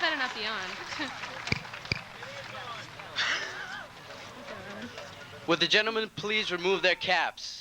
better not be on. Would the gentlemen please remove their caps?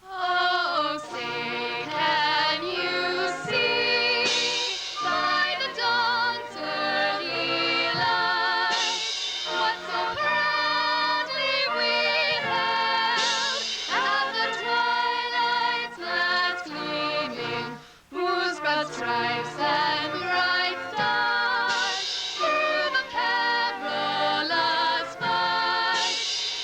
Oh, say, can you see by the dawn's early light what so proudly we hailed at the twilight's last gleaming, whose broad stripes and bright stars through the perilous fight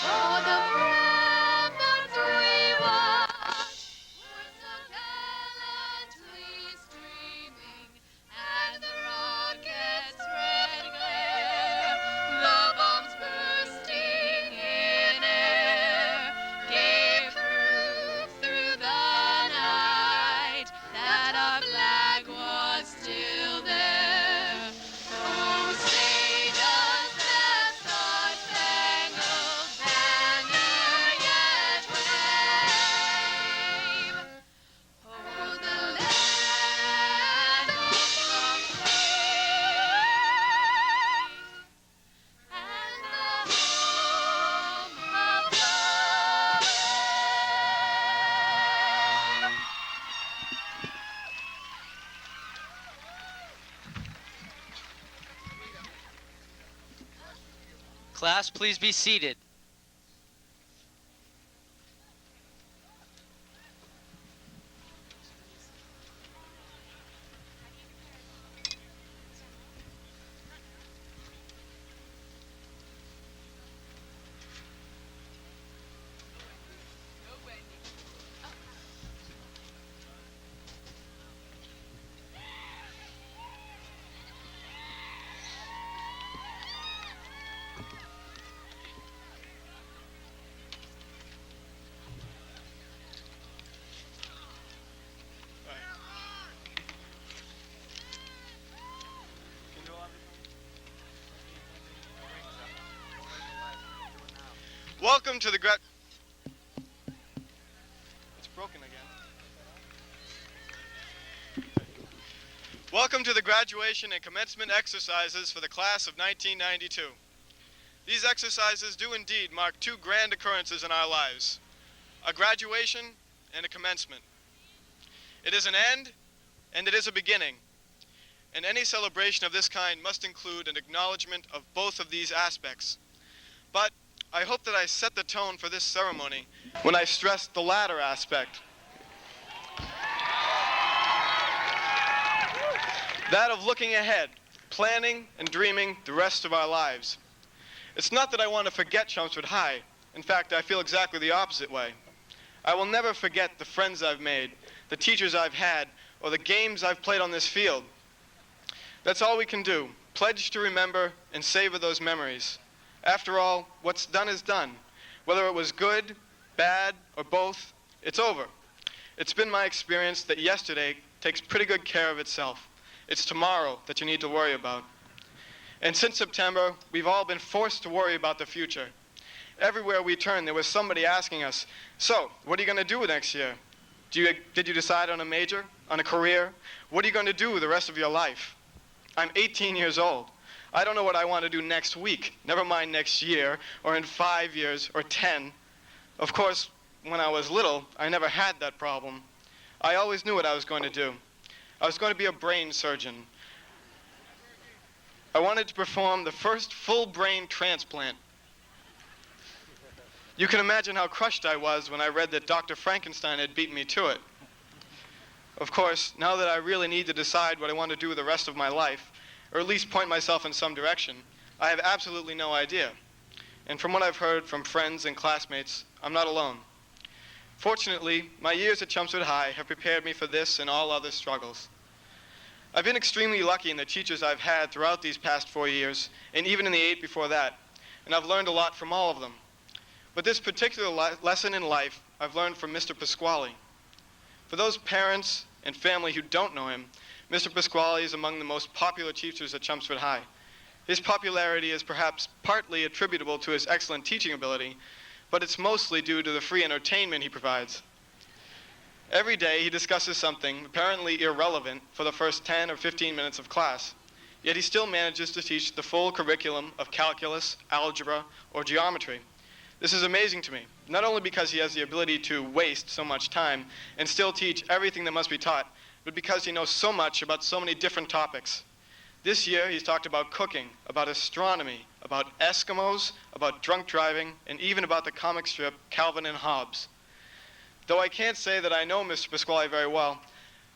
o'er the ramparts we watched were so gallantly streaming, and the rocket's red glare, the bombs bursting in air, gave proof through the night that our flag was still there. Oh, say does that star-spangled banner yet wave o'er the land of praise and the home of the brave? Class, please be seated. Welcome to the It's broken again. Welcome to the graduation and commencement exercises for the class of 1992. These exercises do indeed mark two grand occurrences in our lives, a graduation and a commencement. It is an end and it is a beginning, and any celebration of this kind must include an acknowledgement of both of these aspects. But I hope that I set the tone for this ceremony when I stress the latter aspect. That of looking ahead, planning and dreaming the rest of our lives. It's not that I want to forget Chelmsford High. In fact, I feel exactly the opposite way. I will never forget the friends I've made, the teachers I've had, or the games I've played on this field. That's all we can do, pledge to remember and savor those memories. After all, what's done is done. Whether it was good, bad, or both, it's over. It's been my experience that yesterday takes pretty good care of itself. It's tomorrow that you need to worry about. And since September, we've all been forced to worry about the future. Everywhere we turn, there was somebody asking us, so, what are you going to do next year? Did you decide on a major, on a career? What are you going to do the rest of your life? I'm 18 years old. I don't know what I want to do next week, never mind next year, or in 5 years, or 10. Of course, when I was little, I never had that problem. I always knew what I was going to do. I was going to be a brain surgeon. I wanted to perform the first full brain transplant. You can imagine how crushed I was when I read that Dr. Frankenstein had beaten me to it. Of course, now that I really need to decide what I want to do with the rest of my life, or at least point myself in some direction, I have absolutely no idea. And from what I've heard from friends and classmates, I'm not alone. Fortunately, my years at Chelmsford High have prepared me for this and all other struggles. I've been extremely lucky in the teachers I've had throughout these past 4 years, and even in the 8 before that, and I've learned a lot from all of them. But this particular lesson in life I've learned from Mr. Pasquale. For those parents and family who don't know him, Mr. Pasquale is among the most popular teachers at Chelmsford High. His popularity is perhaps partly attributable to his excellent teaching ability, but it's mostly due to the free entertainment he provides. Every day he discusses something apparently irrelevant for the first 10 or 15 minutes of class, yet he still manages to teach the full curriculum of calculus, algebra, or geometry. This is amazing to me, not only because he has the ability to waste so much time and still teach everything that must be taught, but because he knows so much about so many different topics. This year, he's talked about cooking, about astronomy, about Eskimos, about drunk driving, and even about the comic strip Calvin and Hobbes. Though I can't say that I know Mr. Pasquale very well,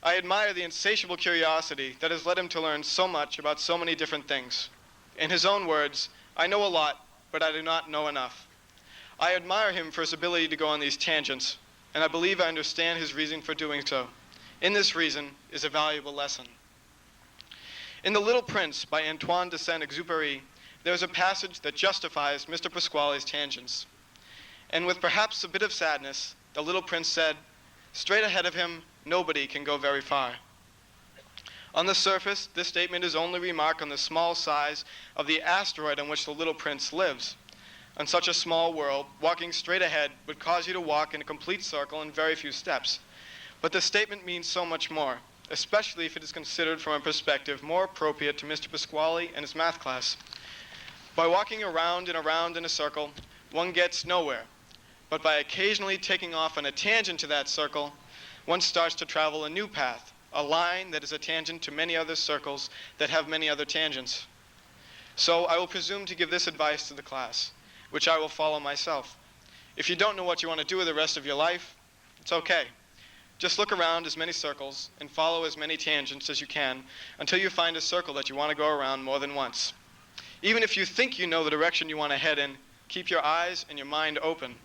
I admire the insatiable curiosity that has led him to learn so much about so many different things. In his own words, I know a lot, but I do not know enough. I admire him for his ability to go on these tangents, and I believe I understand his reason for doing so. In this reason is a valuable lesson. In The Little Prince by Antoine de Saint-Exupéry, there is a passage that justifies Mr. Pasquale's tangents. And with perhaps a bit of sadness, the little prince said, "Straight ahead of him, nobody can go very far." On the surface, this statement is only a remark on the small size of the asteroid on which the little prince lives. On such a small world, walking straight ahead would cause you to walk in a complete circle in very few steps. But the statement means so much more, especially if it is considered from a perspective more appropriate to Mr. Pasquale and his math class. By walking around and around in a circle, one gets nowhere. But by occasionally taking off on a tangent to that circle, one starts to travel a new path, a line that is a tangent to many other circles that have many other tangents. So I will presume to give this advice to the class, which I will follow myself. If you don't know what you want to do with the rest of your life, it's okay. Just look around as many circles and follow as many tangents as you can until you find a circle that you want to go around more than once. Even if you think you know the direction you want to head in, keep your eyes and your mind open.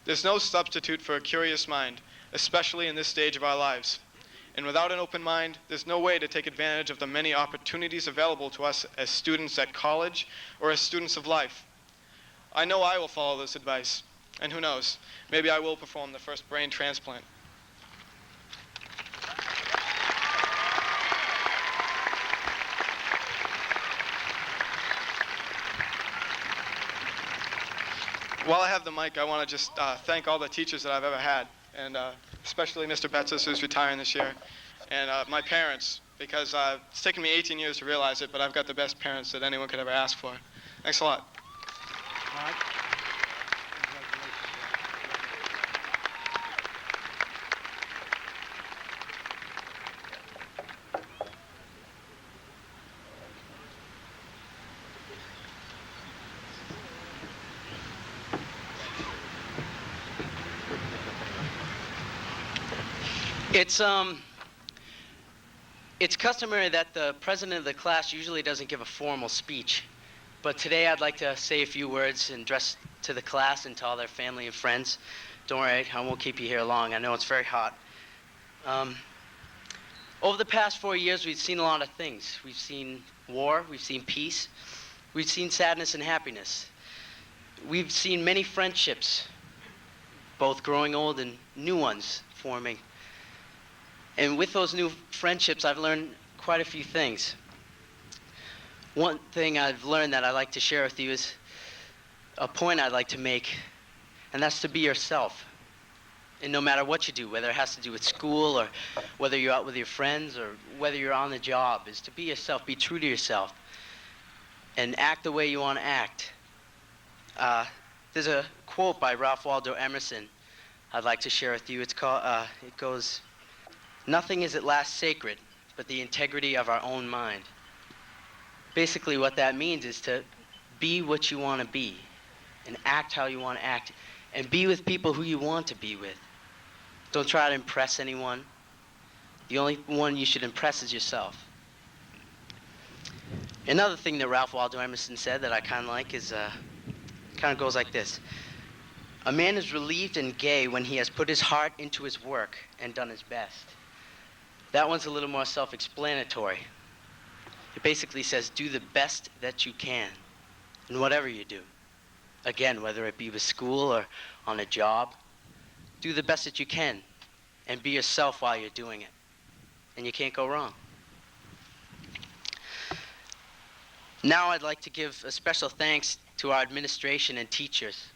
There's no substitute for a curious mind, especially in this stage of our lives. And without an open mind, there's no way to take advantage of the many opportunities available to us as students at college or as students of life. I know I will follow this advice, and who knows, maybe I will perform the first brain transplant. While I have the mic, I want to just thank all the teachers that I've ever had, and especially Mr. Betzis, who's retiring this year, and my parents, because it's taken me 18 years to realize it, but I've got the best parents that anyone could ever ask for. Thanks a lot. All right. It's customary that the president of the class usually doesn't give a formal speech, but today I'd like to say a few words and address to the class and to all their family and friends. Don't worry, I won't keep you here long. I know it's very hot. Over the past 4 years, we've seen a lot of things. We've seen war, we've seen peace, we've seen sadness and happiness. We've seen many friendships, both growing old and new ones forming. And with those new friendships, I've learned quite a few things. One thing I've learned that I'd like to share with you is a point I'd like to make, and that's to be yourself. And no matter what you do, whether it has to do with school or whether you're out with your friends or whether you're on the job, is to be yourself, be true to yourself, and act the way you want to act. There's a quote by Ralph Waldo Emerson I'd like to share with you. It goes, "Nothing is at last sacred but the integrity of our own mind." Basically what that means is to be what you want to be and act how you want to act and be with people who you want to be with. Don't try to impress anyone. The only one you should impress is yourself. Another thing that Ralph Waldo Emerson said that I kind of like is, kind of goes like this. "A man is relieved and gay when he has put his heart into his work and done his best." That one's a little more self-explanatory. It basically says, do the best that you can in whatever you do. Again, whether it be with school or on a job, do the best that you can and be yourself while you're doing it. And you can't go wrong. Now I'd like to give a special thanks to our administration and teachers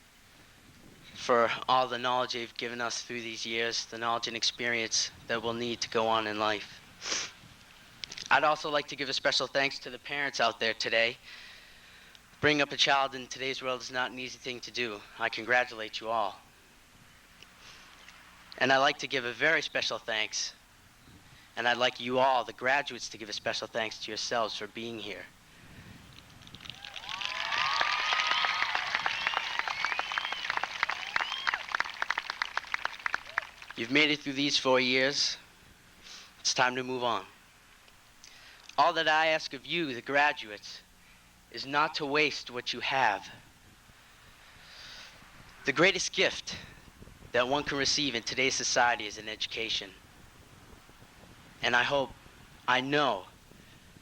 for all the knowledge they've given us through these years, the knowledge and experience that we'll need to go on in life. I'd also like to give a special thanks to the parents out there today. Bringing up a child in today's world is not an easy thing to do. I congratulate you all. And I'd like to give a very special thanks, and I'd like you all, the graduates, to give a special thanks to yourselves for being here. You've made it through these 4 years. It's time to move on. All that I ask of you, the graduates, is not to waste what you have. The greatest gift that one can receive in today's society is an education. And I know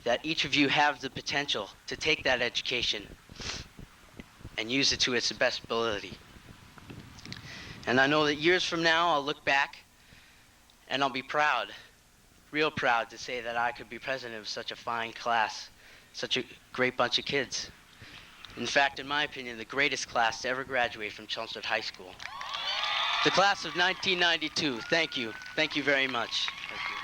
that each of you have the potential to take that education and use it to its best ability. And I know that years from now, I'll look back and I'll be proud, real proud to say that I could be president of such a fine class, such a great bunch of kids. In fact, in my opinion, the greatest class to ever graduate from Chelmsford High School. The class of 1992. Thank you. Thank you very much. Thank you.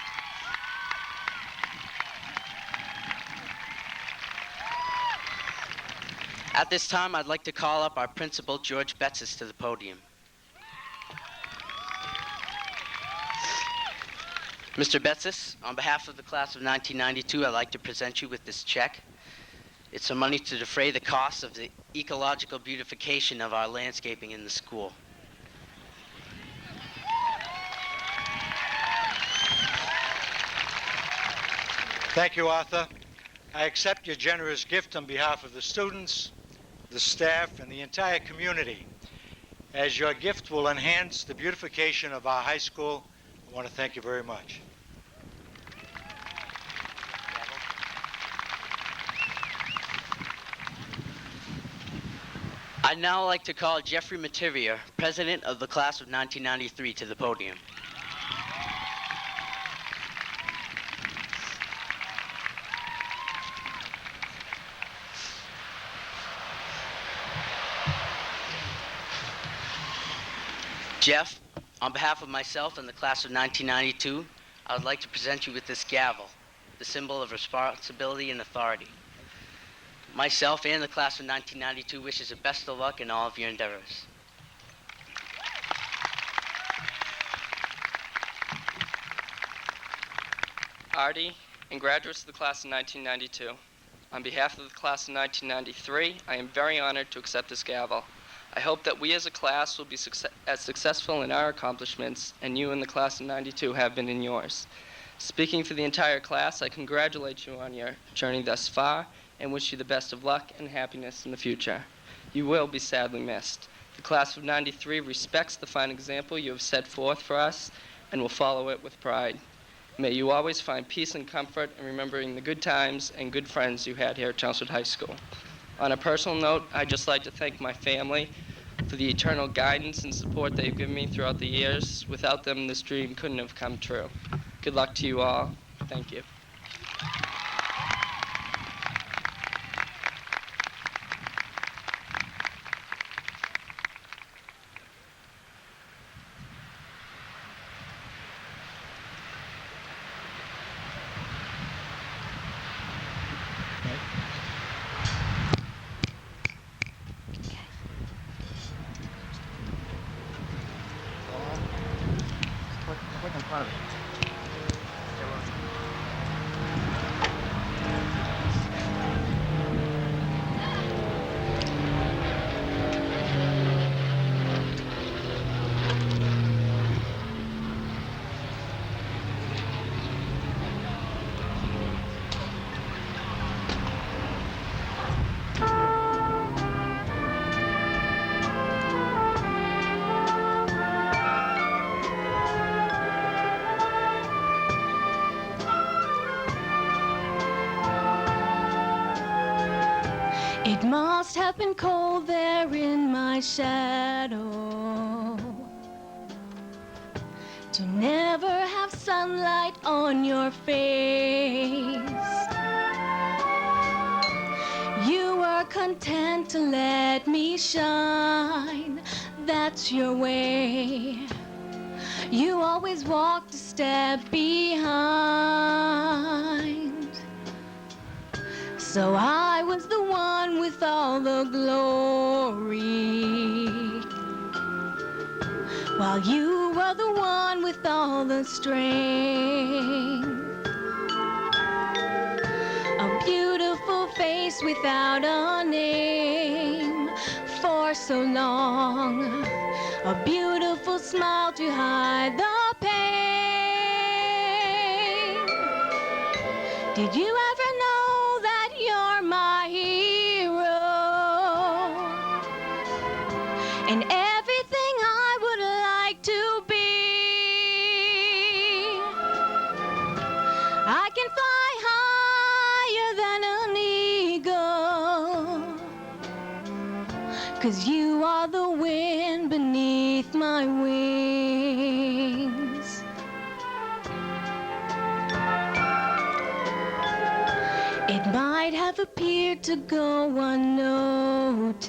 At this time, I'd like to call up our principal, George Betsis, to the podium. Mr. Betsis, on behalf of the class of 1992, I'd like to present you with this check. It's some money to defray the costs of the ecological beautification of our landscaping in the school. Thank you, Arthur. I accept your generous gift on behalf of the students, the staff, and the entire community. As your gift will enhance the beautification of our high school, I want to thank you very much. I'd now like to call Jeffrey Mativier, president of the class of 1993, to the podium. Jeff, on behalf of myself and the class of 1992, I would like to present you with this gavel, the symbol of responsibility and authority. Myself and the class of 1992 wishes you best of luck in all of your endeavors. Artie, and graduates of the class of 1992. On behalf of the class of 1993, I am very honored to accept this gavel. I hope that we as a class will be as successful in our accomplishments, and you in the class of 92 have been in yours. Speaking for the entire class, I congratulate you on your journey thus far and wish you the best of luck and happiness in the future. You will be sadly missed. The class of 93 respects the fine example you have set forth for us and will follow it with pride. May you always find peace and comfort in remembering the good times and good friends you had here at Chelmsford High School. On a personal note, I'd just like to thank my family for the eternal guidance and support they've given me throughout the years. Without them, this dream couldn't have come true. Good luck to you all. Thank you. have been cold there in my shadow, to never have sunlight on your face. You were content to let me shine, that's your way. You always walked a step behind. So I was the one with all the glory, while you were the one with all the strength. A beautiful face without a name for so long. A beautiful smile to hide the pain. Did you ever know that you're my hero? And everything I would like to be. I can fly higher than an eagle, 'cause you are the wind beneath my wings. It might have appeared to go unnoticed,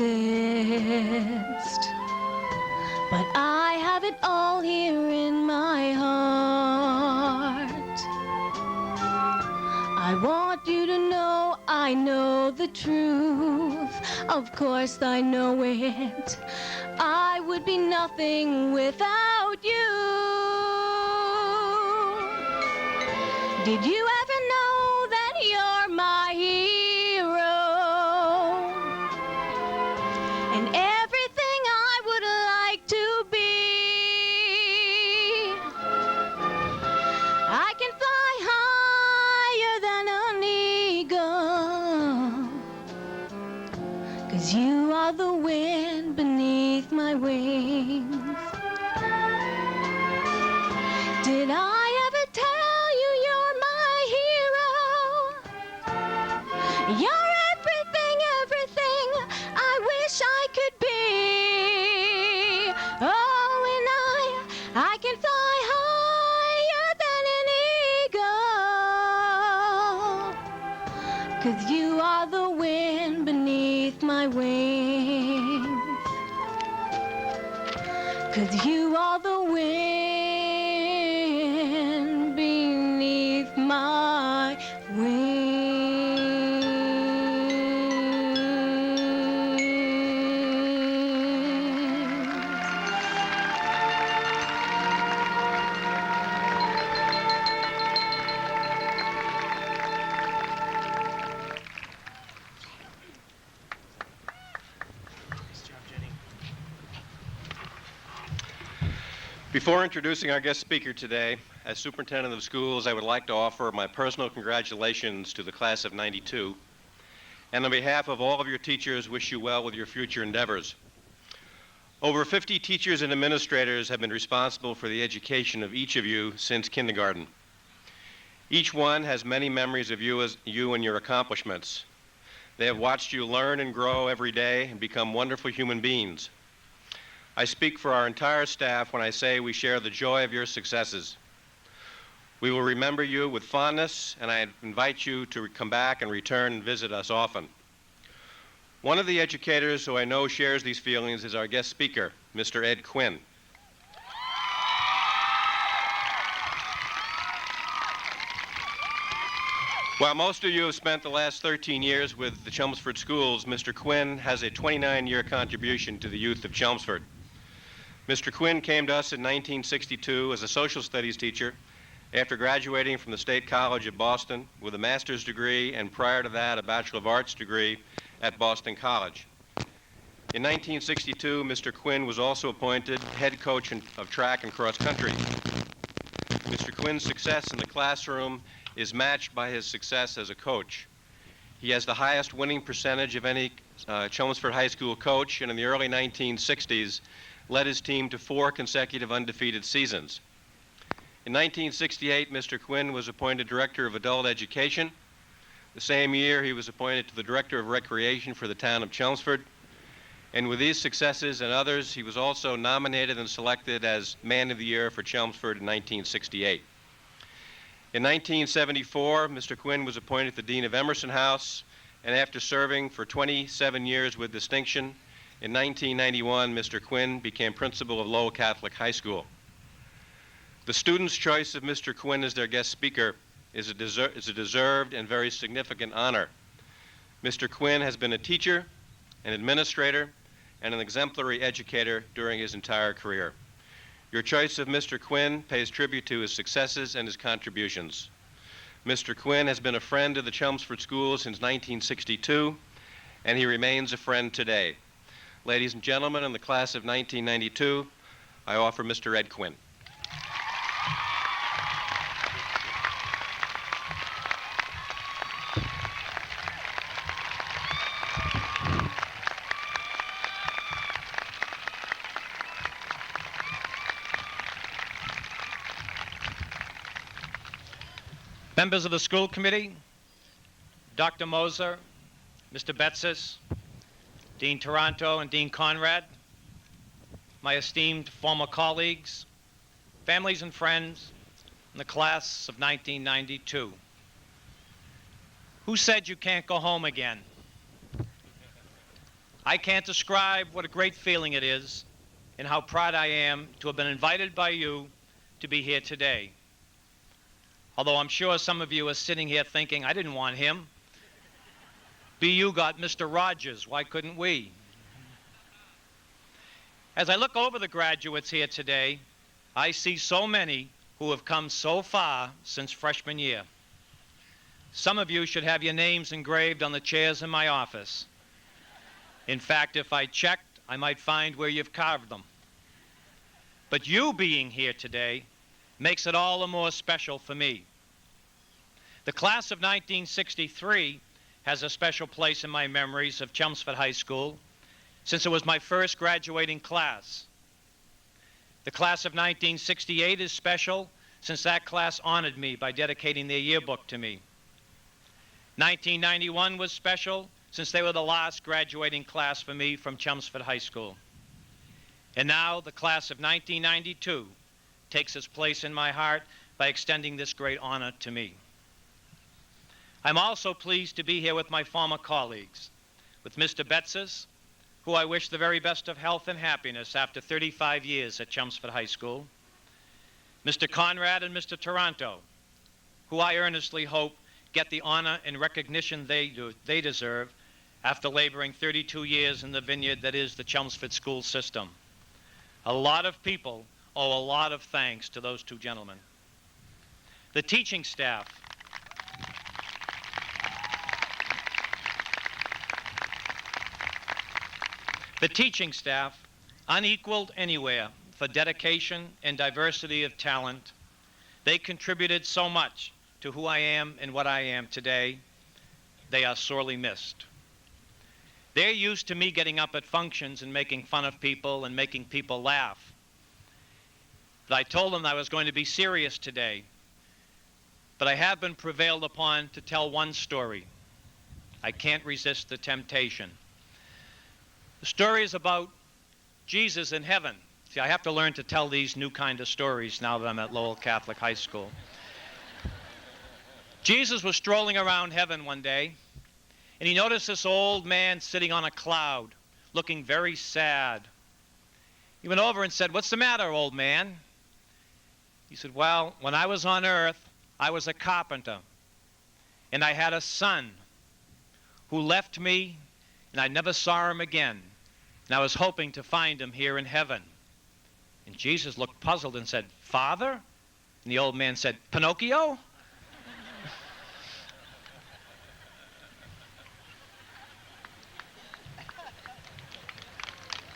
but I have it all here in my heart. I want you to know I know the truth. Of course I know it. I would be nothing without you. Did you ever know that you're my hero? And everything I would like to be. I can fly higher than an eagle, 'cause you are the wind beneath my wings. Did I ever tell you you're my hero? You're everything, everything I wish I could be. Oh, and I can fly higher than an eagle, 'cause you are the wind beneath my wings. 'Cause you are the wind beneath my wings. Before introducing our guest speaker today, as superintendent of schools, I would like to offer my personal congratulations to the class of '92, and on behalf of all of your teachers, wish you well with your future endeavors. Over 50 teachers and administrators have been responsible for the education of each of you since kindergarten. Each one has many memories of you and your accomplishments. They have watched you learn and grow every day and become wonderful human beings. I speak for our entire staff when I say we share the joy of your successes. We will remember you with fondness, and I invite you to come back and return and visit us often. One of the educators who I know shares these feelings is our guest speaker, Mr. Ed Quinn. While most of you have spent the last 13 years with the Chelmsford schools, Mr. Quinn has a 29-year contribution to the youth of Chelmsford. Mr. Quinn came to us in 1962 as a social studies teacher after graduating from the State College of Boston with a master's degree and prior to that a Bachelor of Arts degree at Boston College. In 1962, Mr. Quinn was also appointed head coach of track and cross country. Mr. Quinn's success in the classroom is matched by his success as a coach. He has the highest winning percentage of any Chelmsford High School coach, and in the early 1960s led his team to 4 consecutive undefeated seasons. In 1968, Mr. Quinn was appointed Director of Adult Education. The same year, he was appointed to the Director of Recreation for the town of Chelmsford. And with these successes and others, he was also nominated and selected as Man of the Year for Chelmsford in 1968. In 1974, Mr. Quinn was appointed the Dean of Emerson House, and after serving for 27 years with distinction, in 1991, Mr. Quinn became principal of Lowell Catholic High School. The students' choice of Mr. Quinn as their guest speaker is a deserved and very significant honor. Mr. Quinn has been a teacher, an administrator, and an exemplary educator during his entire career. Your choice of Mr. Quinn pays tribute to his successes and his contributions. Mr. Quinn has been a friend of the Chelmsford Schools since 1962, and he remains a friend today. Ladies and gentlemen, in the class of 1992, I offer Mr. Ed Quinn. Members of the school committee, Dr. Moser, Mr. Betsis, Dean Taranto and Dean Conrad, my esteemed former colleagues, families and friends in the class of 1992. Who said you can't go home again? I can't describe what a great feeling it is and how proud I am to have been invited by you to be here today. Although I'm sure some of you are sitting here thinking, I didn't want him. BU got Mr. Rogers, why couldn't we? As I look over the graduates here today, I see so many who have come so far since freshman year. Some of you should have your names engraved on the chairs in my office. In fact, if I checked, I might find where you've carved them. But you being here today makes it all the more special for me. The class of 1963 has a special place in my memories of Chelmsford High School since it was my first graduating class. The class of 1968 is special since that class honored me by dedicating their yearbook to me. 1991 was special since they were the last graduating class for me from Chelmsford High School. And now the class of 1992 takes its place in my heart by extending this great honor to me. I'm also pleased to be here with my former colleagues, with Mr. Betsis, who I wish the very best of health and happiness after 35 years at Chelmsford High School, Mr. Conrad and Mr. Taranto, who I earnestly hope get the honor and recognition they deserve after laboring 32 years in the vineyard that is the Chelmsford school system. A lot of people owe a lot of thanks to those two gentlemen. The teaching staff, unequaled anywhere for dedication and diversity of talent, they contributed so much to who I am and what I am today. They are sorely missed. They're used to me getting up at functions and making fun of people and making people laugh. But I told them I was going to be serious today. But I have been prevailed upon to tell one story. I can't resist the temptation. The story is about Jesus in heaven. See, I have to learn to tell these new kind of stories now that I'm at Lowell Catholic High School. Jesus was strolling around heaven one day, and he noticed this old man sitting on a cloud, looking very sad. He went over and said, "What's the matter, old man?" He said, "Well, when I was on earth, I was a carpenter, and I had a son who left me, and I never saw him again, and I was hoping to find him here in heaven." And Jesus looked puzzled and said, "Father?" And the old man said, "Pinocchio?"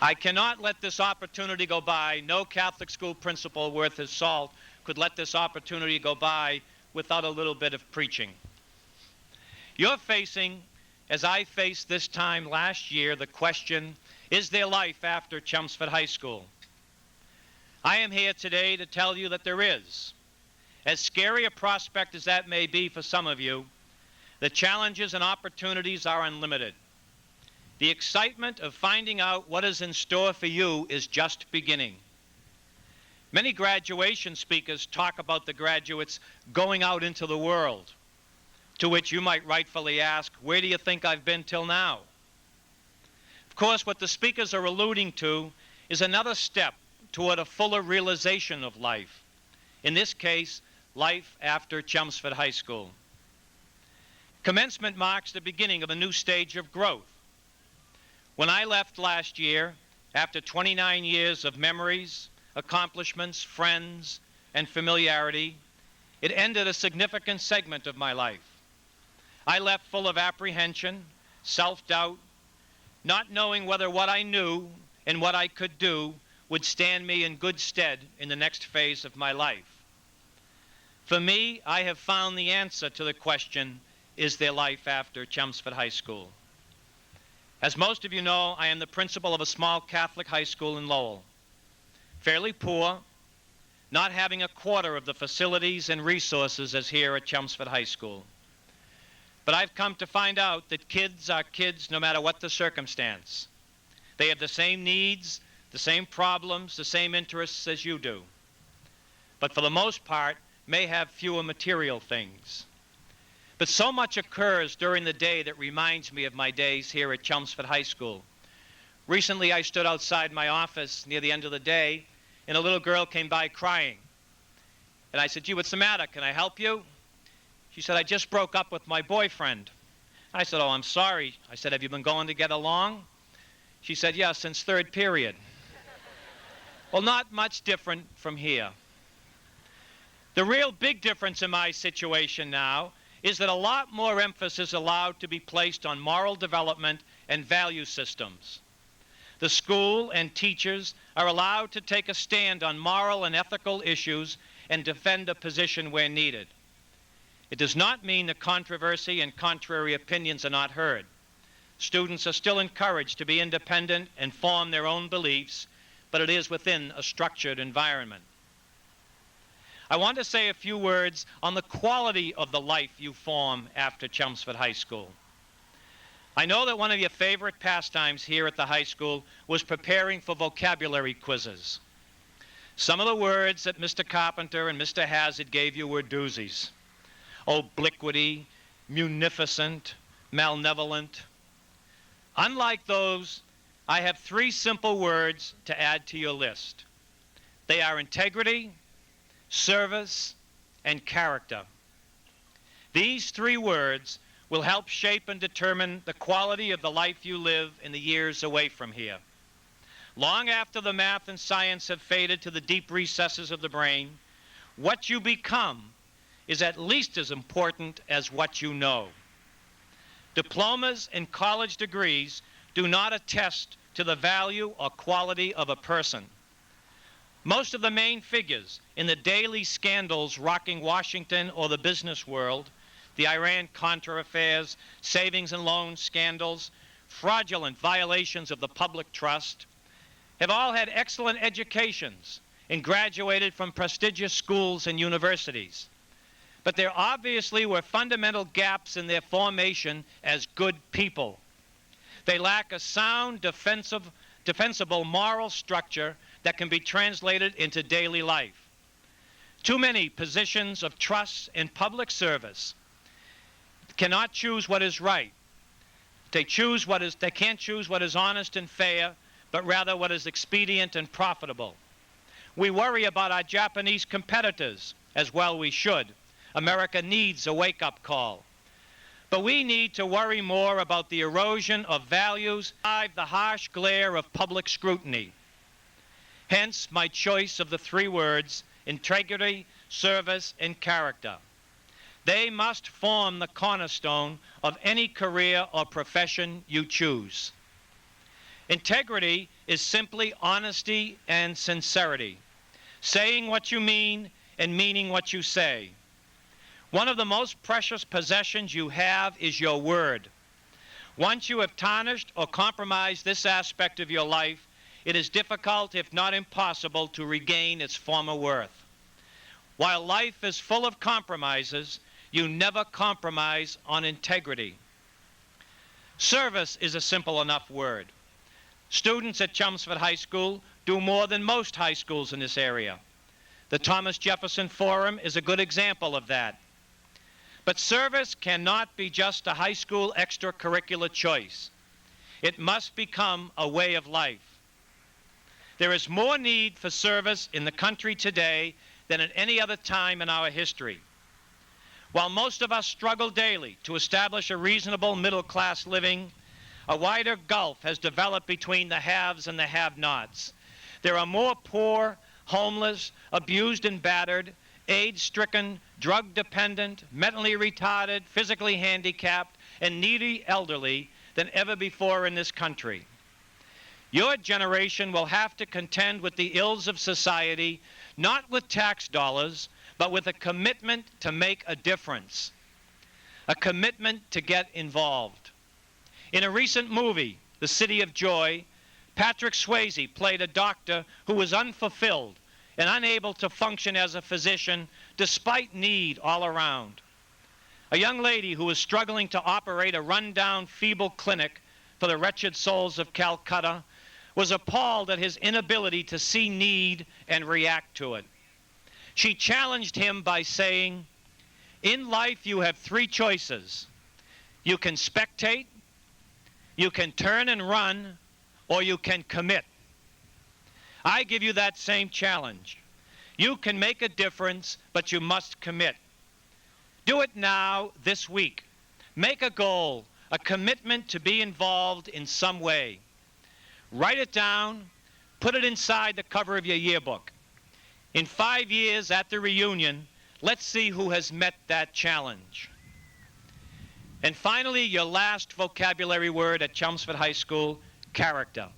I cannot let this opportunity go by. No Catholic school principal worth his salt could let this opportunity go by without a little bit of preaching. You're facing, as I faced this time last year, the question, is there life after Chelmsford High School? I am here today to tell you that there is. As scary a prospect as that may be for some of you, The challenges and opportunities are unlimited. The excitement of finding out what is in store for you is just beginning. Many graduation speakers talk about the graduates going out into the world, to which you might rightfully ask, where do you think I've been till now? Of course, what the speakers are alluding to is another step toward a fuller realization of life. In this case, life after Chelmsford High School. Commencement marks the beginning of a new stage of growth. When I left last year, after 29 years of memories, accomplishments, friends, and familiarity, it ended a significant segment of my life. I left full of apprehension, self-doubt, not knowing whether what I knew and what I could do would stand me in good stead in the next phase of my life. For me, I have found the answer to the question, is there life after Chelmsford High School? As most of you know, I am the principal of a small Catholic high school in Lowell. Fairly poor, not having a quarter of the facilities and resources as here at Chelmsford High School. But I've come to find out that kids are kids no matter what the circumstance. They have the same needs, the same problems, the same interests as you do. But for the most part, may have fewer material things. But so much occurs during the day that reminds me of my days here at Chelmsford High School. Recently, I stood outside my office near the end of the day, and a little girl came by crying. And I said, gee, what's the matter? Can I help you? She said, I just broke up with my boyfriend. I said, oh, I'm sorry. I said, have you been going to get along? She said, yeah, since third period. Well, not much different from here. The real big difference in my situation now is that a lot more emphasis is allowed to be placed on moral development and value systems. The school and teachers are allowed to take a stand on moral and ethical issues and defend a position where needed. It does not mean that controversy and contrary opinions are not heard. Students are still encouraged to be independent and form their own beliefs, but it is within a structured environment. I want to say a few words on the quality of the life you form after Chelmsford High School. I know that one of your favorite pastimes here at the high school was preparing for vocabulary quizzes. Some of the words that Mr. Carpenter and Mr. Hazard gave you were doozies. Obliquity, munificent, malevolent. Unlike those, I have three simple words to add to your list. They are integrity, service, and character. These three words will help shape and determine the quality of the life you live in the years away from here. Long after the math and science have faded to the deep recesses of the brain, what you become is at least as important as what you know. Diplomas and college degrees do not attest to the value or quality of a person. Most of the main figures in the daily scandals rocking Washington or the business world, the Iran-Contra affairs, savings and loan scandals, fraudulent violations of the public trust, have all had excellent educations and graduated from prestigious schools and universities. But there obviously were fundamental gaps in their formation as good people. They lack a sound, defensible moral structure that can be translated into daily life. Too many positions of trust and public service cannot choose what is right. They can't choose what is honest and fair, but rather what is expedient and profitable. We worry about our Japanese competitors, as well we should. America needs a wake-up call. But we need to worry more about the erosion of values, the harsh glare of public scrutiny. Hence my choice of the three words, integrity, service, and character. They must form the cornerstone of any career or profession you choose. Integrity is simply honesty and sincerity, saying what you mean and meaning what you say. One of the most precious possessions you have is your word. Once you have tarnished or compromised this aspect of your life, it is difficult, if not impossible, to regain its former worth. While life is full of compromises, you never compromise on integrity. Service is a simple enough word. Students at Chelmsford High School do more than most high schools in this area. The Thomas Jefferson Forum is a good example of that. But service cannot be just a high school extracurricular choice. It must become a way of life. There is more need for service in the country today than at any other time in our history. While most of us struggle daily to establish a reasonable middle-class living, a wider gulf has developed between the haves and the have-nots. There are more poor, homeless, abused and battered, AIDS-stricken, drug-dependent, mentally retarded, physically handicapped, and needy elderly than ever before in this country. Your generation will have to contend with the ills of society, not with tax dollars, but with a commitment to make a difference, a commitment to get involved. In a recent movie, The City of Joy, Patrick Swayze played a doctor who was unfulfilled and unable to function as a physician despite need all around. A young lady who was struggling to operate a rundown, feeble clinic for the wretched souls of Calcutta was appalled at his inability to see need and react to it. She challenged him by saying, "In life you have three choices. You can spectate, you can turn and run, or you can commit. I give you that same challenge. You can make a difference, but you must commit. Do it now, this week. Make a goal, a commitment to be involved in some way. Write it down, put it inside the cover of your yearbook. In 5 years at the reunion, let's see who has met that challenge." And finally, your last vocabulary word at Chelmsford High School, character.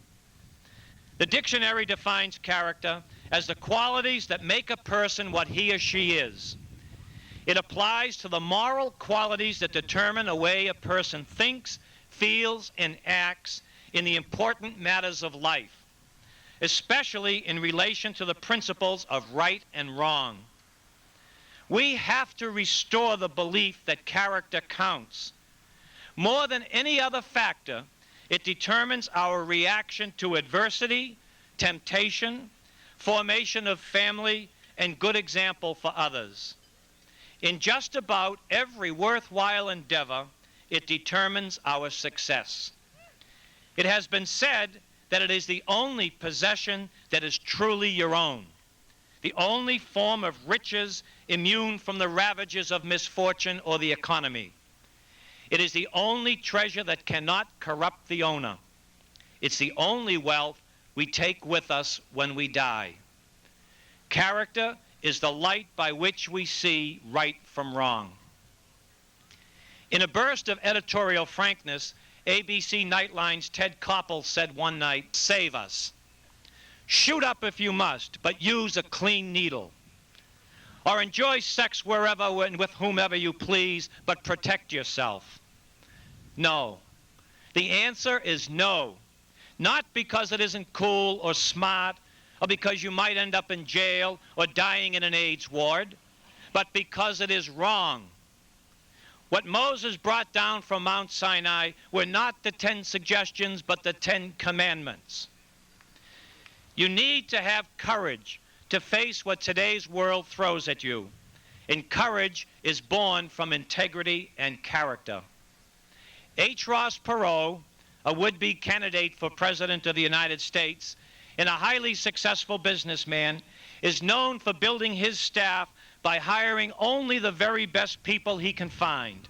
The dictionary defines character as the qualities that make a person what he or she is. It applies to the moral qualities that determine the way a person thinks, feels, and acts in the important matters of life, especially in relation to the principles of right and wrong. We have to restore the belief that character counts. More than any other factor, it determines our reaction to adversity, temptation, formation of family, and good example for others. In just about every worthwhile endeavor, it determines our success. It has been said that it is the only possession that is truly your own, the only form of riches immune from the ravages of misfortune or the economy. It is the only treasure that cannot corrupt the owner. It's the only wealth we take with us when we die. Character is the light by which we see right from wrong. In a burst of editorial frankness, ABC Nightline's Ted Koppel said one night, "Save us. Shoot up if you must, but use a clean needle. Or enjoy sex wherever and with whomever you please, but protect yourself." No. The answer is no. Not because it isn't cool or smart, or because you might end up in jail or dying in an AIDS ward, but because it is wrong. What Moses brought down from Mount Sinai were not the 10 suggestions, but the 10 commandments. You need to have courage to face what today's world throws at you. And courage is born from integrity and character. H. Ross Perot, a would-be candidate for President of the United States and a highly successful businessman, is known for building his staff by hiring only the very best people he can find.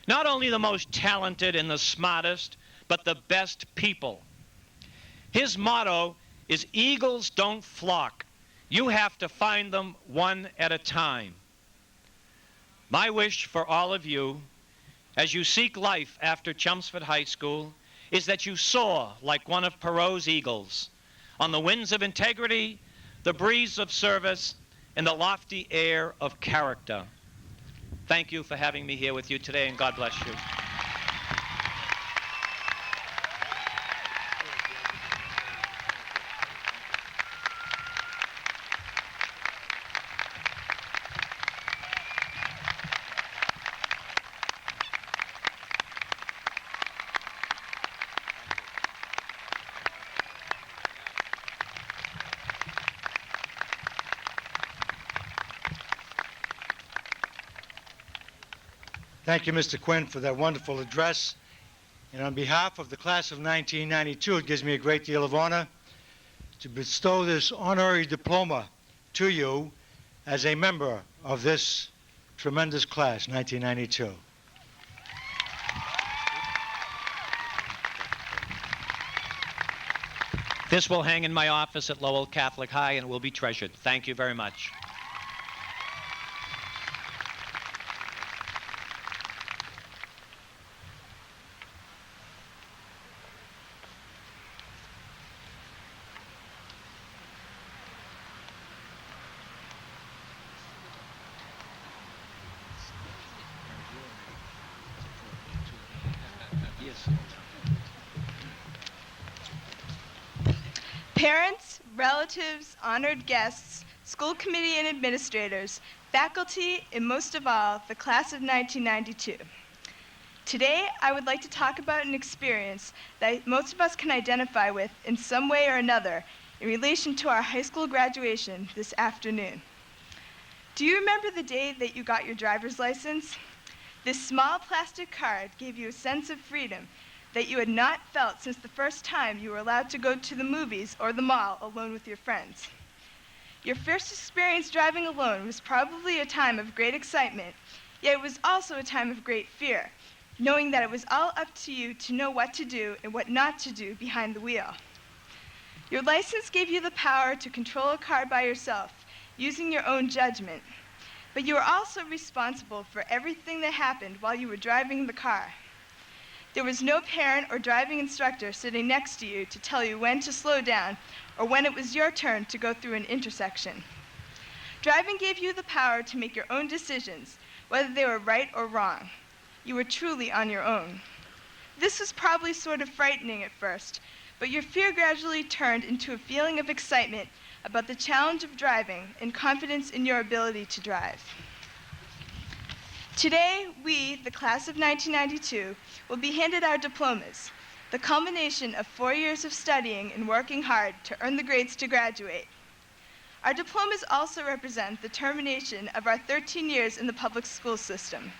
Not only the most talented and the smartest, but the best people. His motto is, "Eagles don't flock. You have to find them one at a time." My wish for all of you, as you seek life after Chelmsford High School, is that you soar like one of Perot's eagles, on the winds of integrity, the breeze of service, and the lofty air of character. Thank you for having me here with you today, and God bless you. Thank you, Mr. Quinn, for that wonderful address. And on behalf of the class of 1992, it gives me a great deal of honor to bestow this honorary diploma to you as a member of this tremendous class, 1992. This will hang in my office at Lowell Catholic High and will be treasured. Thank you very much. Parents, relatives, honored guests, school committee and administrators, faculty, and most of all, the class of 1992. Today, I would like to talk about an experience that most of us can identify with in some way or another in relation to our high school graduation this afternoon. Do you remember the day that you got your driver's license? This small plastic card gave you a sense of freedom that you had not felt since the first time you were allowed to go to the movies or the mall alone with your friends. Your first experience driving alone was probably a time of great excitement, yet it was also a time of great fear, knowing that it was all up to you to know what to do and what not to do behind the wheel. Your license gave you the power to control a car by yourself, using your own judgment, but you were also responsible for everything that happened while you were driving the car. There was no parent or driving instructor sitting next to you to tell you when to slow down or when it was your turn to go through an intersection. Driving gave you the power to make your own decisions, whether they were right or wrong. You were truly on your own. This was probably sort of frightening at first, but your fear gradually turned into a feeling of excitement about the challenge of driving and confidence in your ability to drive. Today, we, the class of 1992, will be handed our diplomas, the culmination of 4 years of studying and working hard to earn the grades to graduate. Our diplomas also represent the termination of our 13 years in the public school system.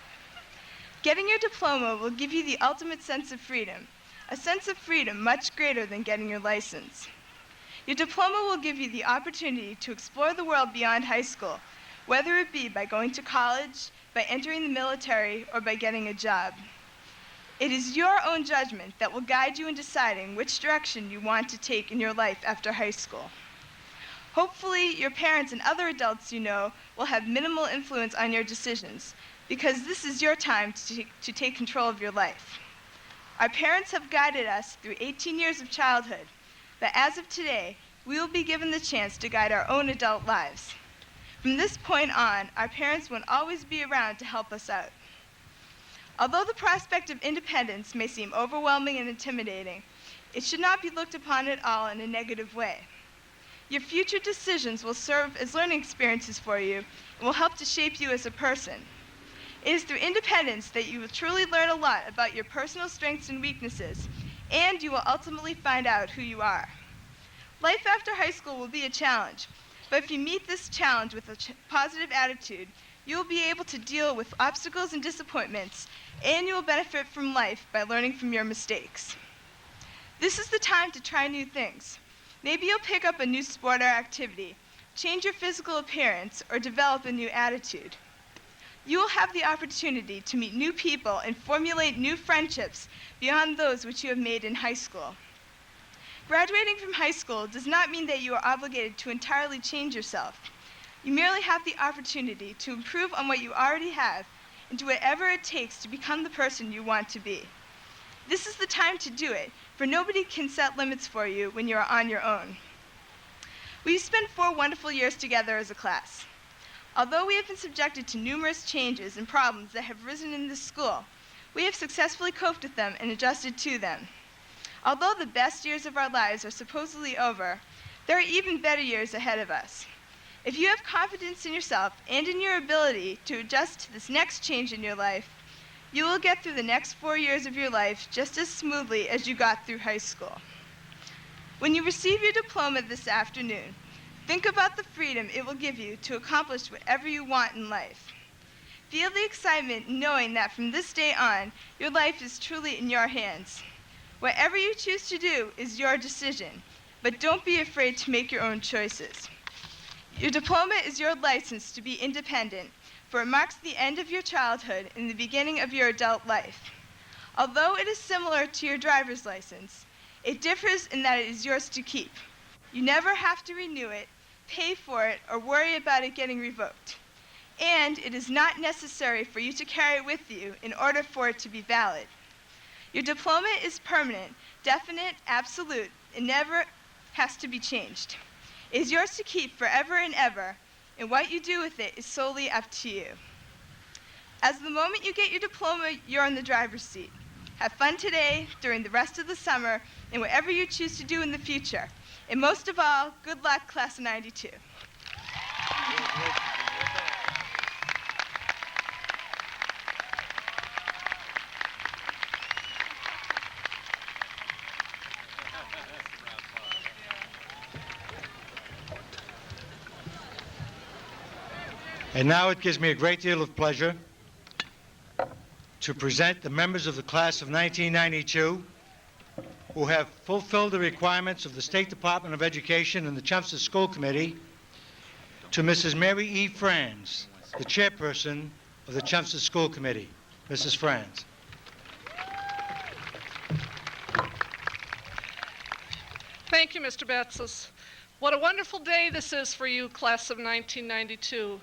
Getting your diploma will give you the ultimate sense of freedom, a sense of freedom much greater than getting your license. Your diploma will give you the opportunity to explore the world beyond high school, whether it be by going to college, by entering the military, or by getting a job. It is your own judgment that will guide you in deciding which direction you want to take in your life after high school. Hopefully, your parents and other adults you know will have minimal influence on your decisions, because this is your time to take control of your life. Our parents have guided us through 18 years of childhood, but as of today, we will be given the chance to guide our own adult lives. From this point on, our parents won't always be around to help us out. Although the prospect of independence may seem overwhelming and intimidating, it should not be looked upon at all in a negative way. Your future decisions will serve as learning experiences for you and will help to shape you as a person. It is through independence that you will truly learn a lot about your personal strengths and weaknesses, and you will ultimately find out who you are. Life after high school will be a challenge, but if you meet this challenge with a positive attitude, you will be able to deal with obstacles and disappointments, and you will benefit from life by learning from your mistakes. This is the time to try new things. Maybe you'll pick up a new sport or activity, change your physical appearance, or develop a new attitude. You will have the opportunity to meet new people and formulate new friendships beyond those which you have made in high school. Graduating from high school does not mean that you are obligated to entirely change yourself. You merely have the opportunity to improve on what you already have and do whatever it takes to become the person you want to be. This is the time to do it, for nobody can set limits for you when you are on your own. We've spent 4 wonderful years together as a class. Although we have been subjected to numerous changes and problems that have risen in this school, we have successfully coped with them and adjusted to them. Although the best years of our lives are supposedly over, there are even better years ahead of us. If you have confidence in yourself and in your ability to adjust to this next change in your life, you will get through the next 4 years of your life just as smoothly as you got through high school. When you receive your diploma this afternoon, think about the freedom it will give you to accomplish whatever you want in life. Feel the excitement knowing that from this day on, your life is truly in your hands. Whatever you choose to do is your decision, but don't be afraid to make your own choices. Your diploma is your license to be independent, for it marks the end of your childhood and the beginning of your adult life. Although it is similar to your driver's license, it differs in that it is yours to keep. You never have to renew it, pay for it, or worry about it getting revoked. And it is not necessary for you to carry it with you in order for it to be valid. Your diploma is permanent, definite, absolute, and never has to be changed. It is yours to keep forever and ever, and what you do with it is solely up to you. As the moment you get your diploma, you're in the driver's seat. Have fun today, during the rest of the summer, and whatever you choose to do in the future. And most of all, good luck, class of '92. And now it gives me a great deal of pleasure to present the members of the class of 1992 who have fulfilled the requirements of the State Department of Education and the Chelmsford School Committee to Mrs. Mary E. Franz, the chairperson of the Chelmsford School Committee. Mrs. Franz. Thank you, Mr. Betzis. What a wonderful day this is for you, class of 1992.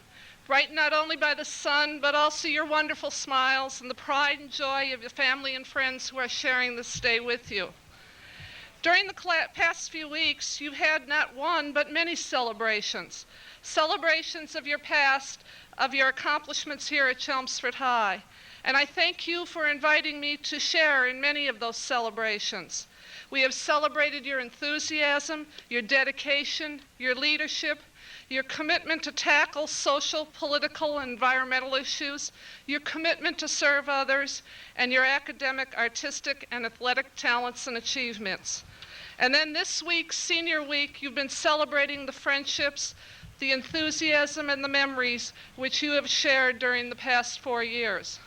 Brightened not only by the sun, but also your wonderful smiles and the pride and joy of your family and friends who are sharing this day with you. During the past few weeks, you've had not one, but many celebrations. Celebrations of your past, of your accomplishments here at Chelmsford High. And I thank you for inviting me to share in many of those celebrations. We have celebrated your enthusiasm, your dedication, your leadership, your commitment to tackle social, political, and environmental issues, your commitment to serve others, and your academic, artistic, and athletic talents and achievements. And then this week, Senior Week, you've been celebrating the friendships, the enthusiasm, and the memories which you have shared during the past 4 years.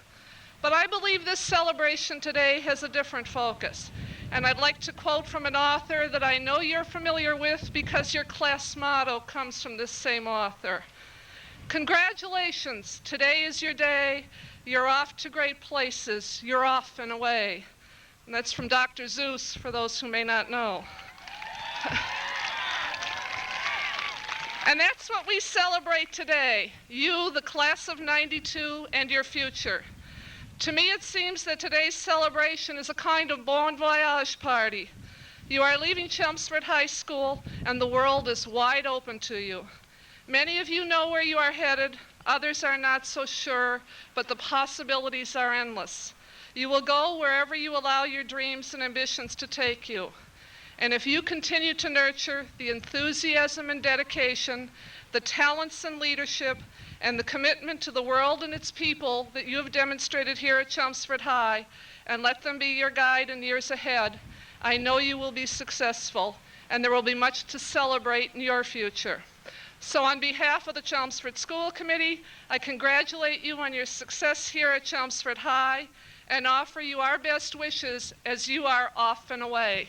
But I believe this celebration today has a different focus. And I'd like to quote from an author that I know you're familiar with because your class motto comes from this same author. Congratulations, today is your day. You're off to great places. You're off and away. And that's from Dr. Seuss, for those who may not know. And that's what we celebrate today, you, the class of '92, and your future. To me, it seems that today's celebration is a kind of bon voyage party. You are leaving Chelmsford High School, and the world is wide open to you. Many of you know where you are headed. Others are not so sure, but the possibilities are endless. You will go wherever you allow your dreams and ambitions to take you. And if you continue to nurture the enthusiasm and dedication, the talents and leadership, and the commitment to the world and its people that you have demonstrated here at Chelmsford High, and let them be your guide in years ahead, I know you will be successful, and there will be much to celebrate in your future. So on behalf of the Chelmsford School Committee, I congratulate you on your success here at Chelmsford High, and offer you our best wishes as you are off and away.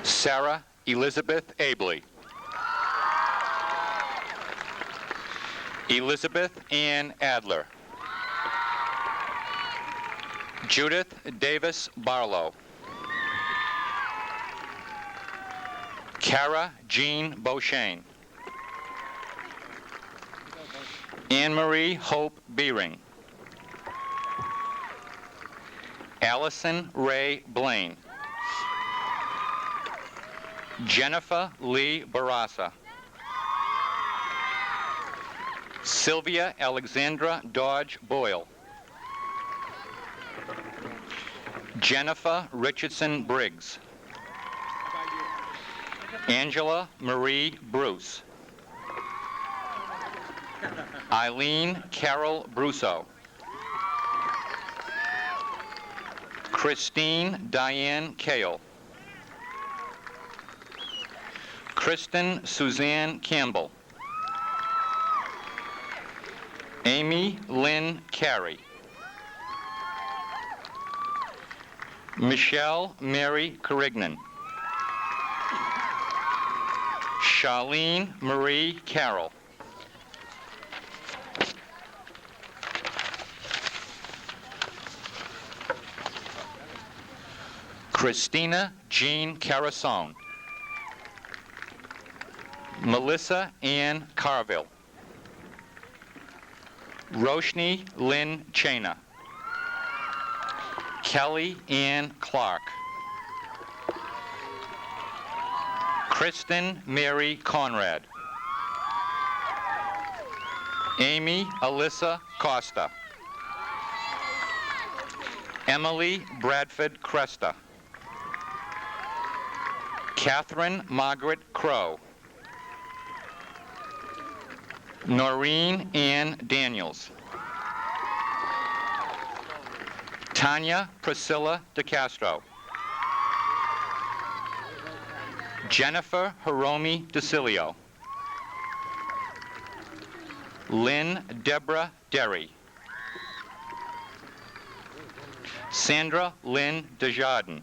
Sarah Elizabeth Abley. Elizabeth Ann Adler. Judith Davis Barlow. Cara Jean Beauchesne. Anne-Marie Hope Beering. Allison Ray Blaine. Jennifer Lee Barassa. Sylvia Alexandra Dodge Boyle. Jennifer Richardson Briggs. Angela Marie Bruce. Eileen Carol Brusso. Christine Diane Kale. Kristen Suzanne Campbell. Amy Lynn Carey. Michelle Mary Carignan. Charlene Marie Carroll. Christina Jean Carasone. Melissa Ann Carville. Roshni Lynn Chena. Kelly Ann Clark. Kristen Mary Conrad. Amy Alyssa Costa. Emily Bradford Cresta. Catherine Margaret Crow. Noreen Ann Daniels. Tanya Priscilla DeCastro. Jennifer Hiromi DeCilio. Lynn Deborah Derry. Sandra Lynn Desjardins.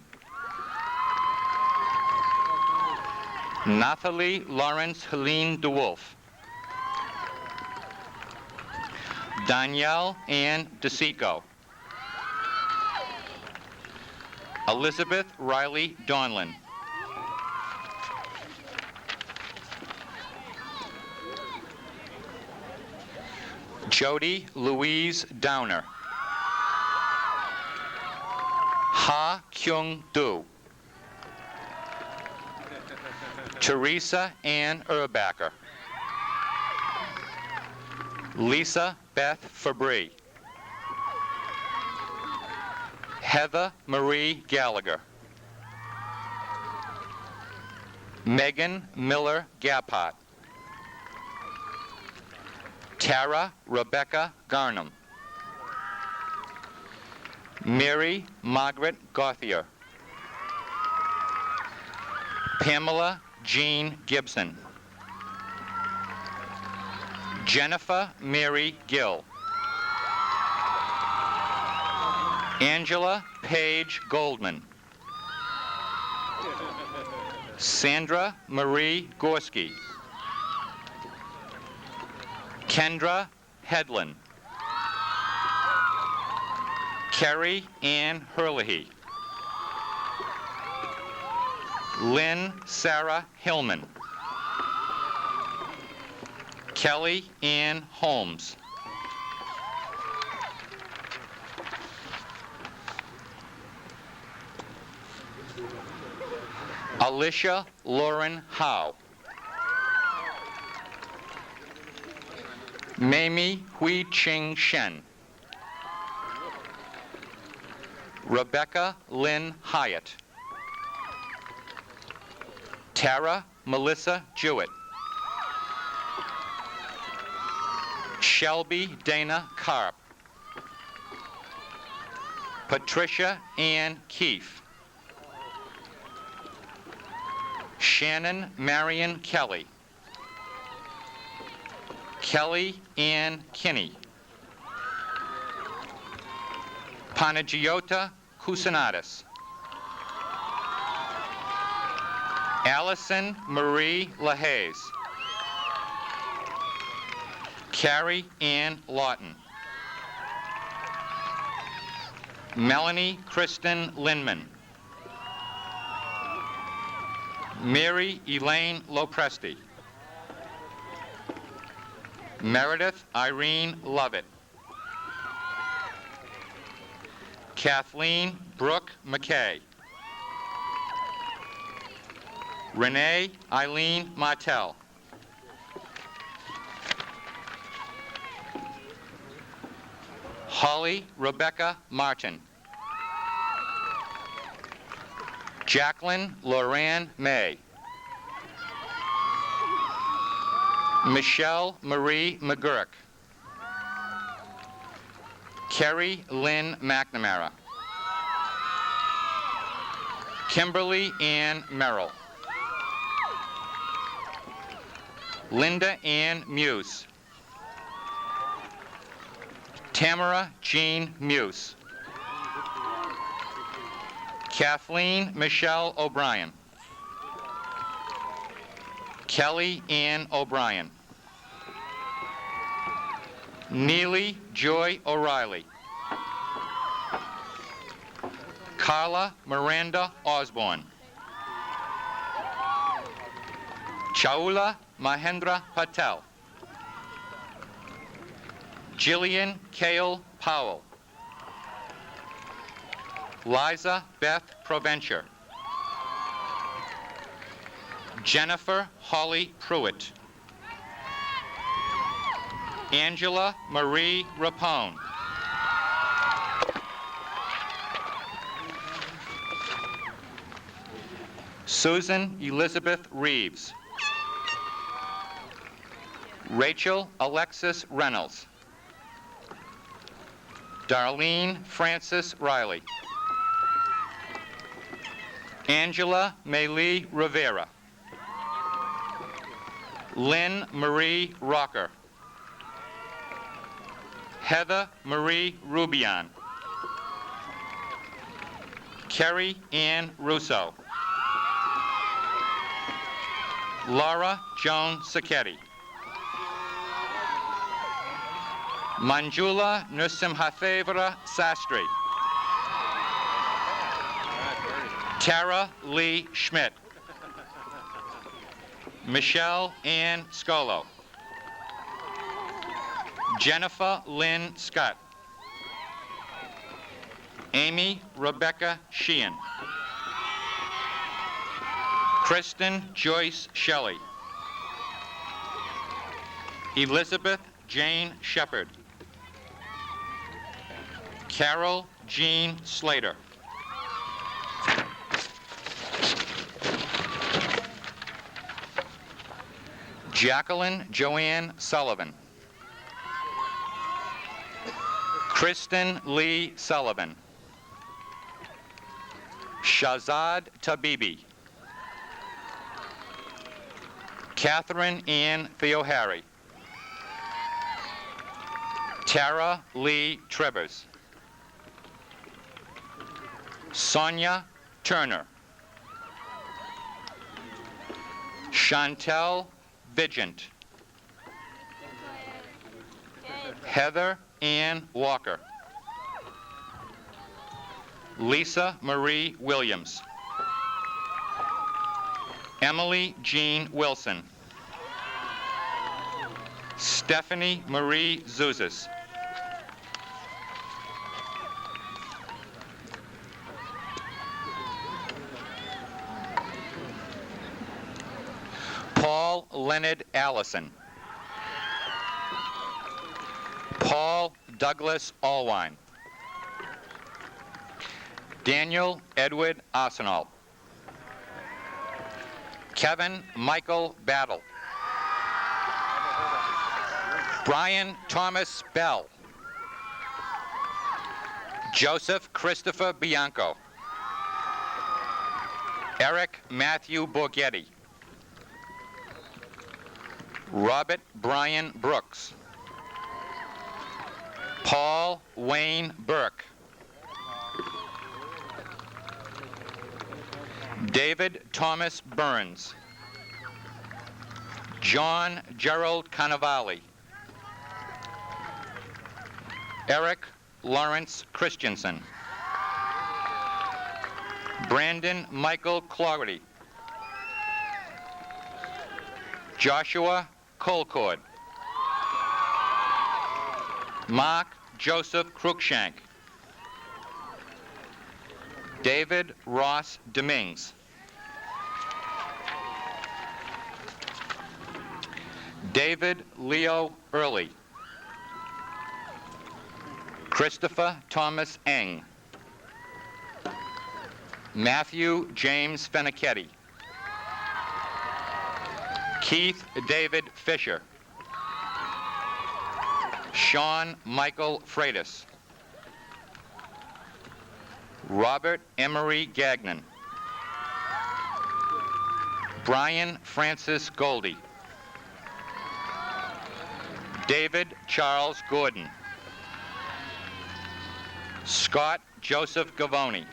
Nathalie Lawrence Helene DeWolf. Danielle Ann DeSico. Elizabeth Riley Donlin. Jody Louise Downer. Ha Kyung Do. Teresa Ann Urbacher. Lisa Beth Fabry. Heather Marie Gallagher. Megan Miller Gapart. Tara Rebecca Garnham. Mary Margaret Gauthier. Pamela Jean Gibson. Jennifer Mary Gill. Angela Paige Goldman. Sandra Marie Gorski. Kendra Headland. Kerry Ann Herlihy. Lynn Sarah Hillman. Kelly Ann Holmes. Alicia Lauren Howe. Mamie Hui Ching Shen. Rebecca Lynn Hyatt. Tara Melissa Jewett. Shelby Dana Karp. Patricia Ann Keefe. Shannon Marion Kelly. Kelly Ann Kinney. Panagiota Kusanatis. Allison Marie LaHaze. Carrie Ann Lawton. Melanie Kristen Linman. Mary Elaine Lopresti. Meredith Irene Lovett. Kathleen Brooke McKay. Renee Eileen Martell. Holly Rebecca Martin. Jacqueline Loran May. Michelle Marie McGurk. Kerry Lynn McNamara. Kimberly Ann Merrill. Linda Ann Muse. Tamara Jean Muse. Kathleen Michelle O'Brien. Kelly Ann O'Brien. Neely Joy O'Reilly. Carla Miranda Osborne. Chaula Mahendra Patel. Jillian Cale Powell. Liza Beth Provencher. Jennifer Holly Pruitt. Angela Marie Rapone. Susan Elizabeth Reeves. Rachel Alexis Reynolds. Darlene Francis Riley. Angela Maylee Rivera. Lynn Marie Rocker. Heather Marie Rubion. Kerry Ann Russo. Laura Joan Sacchetti. Manjula Nrsimhathevara Sastry. Tara Lee Schmidt. Michelle Ann Scolo. Jennifer Lynn Scott. Amy Rebecca Sheehan. Kristen Joyce Shelley. Elizabeth Jane Shepard. Carol Jean Slater. Jacqueline Joanne Sullivan. Kristen Lee Sullivan. Shazad Tabibi. Catherine Ann Theohary. Tara Lee Trivers. Sonia Turner. Chantel Vigent. Heather Ann Walker. Lisa Marie Williams. Emily Jean Wilson. Stephanie Marie Zuzas. Paul Leonard Allison. Paul Douglas Allwine. Daniel Edward Arsenal. Kevin Michael Battle. Brian Thomas Bell. Joseph Christopher Bianco. Eric Matthew Borghetti. Robert Brian Brooks. Paul Wayne Burke. David Thomas Burns. John Gerald Cannavale. Eric Lawrence Christensen. Brandon Michael Clarity. Joshua Colcord. Mark Joseph Cruikshank. David Ross Demings. David Leo Early. Christopher Thomas Eng. Matthew James Fenichetti. Keith David Fisher. Sean Michael Freitas. Robert Emery Gagnon. Brian Francis Goldie. David Charles Gordon. Scott Joseph Gavoni.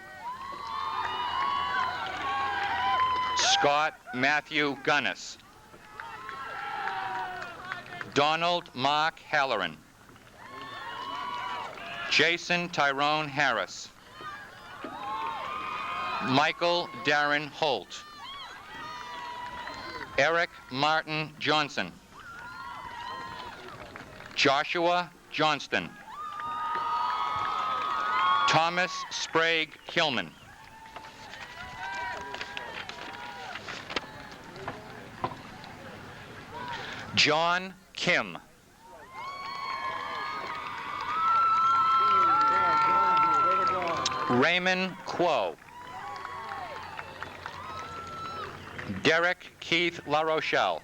Scott Matthew Gunnis. Donald Mark Halloran. Jason Tyrone Harris. Michael Darren Holt. Eric Martin Johnson. Joshua Johnston. Thomas Sprague Hillman. John Kim. Raymond Quo. Derek Keith LaRochelle.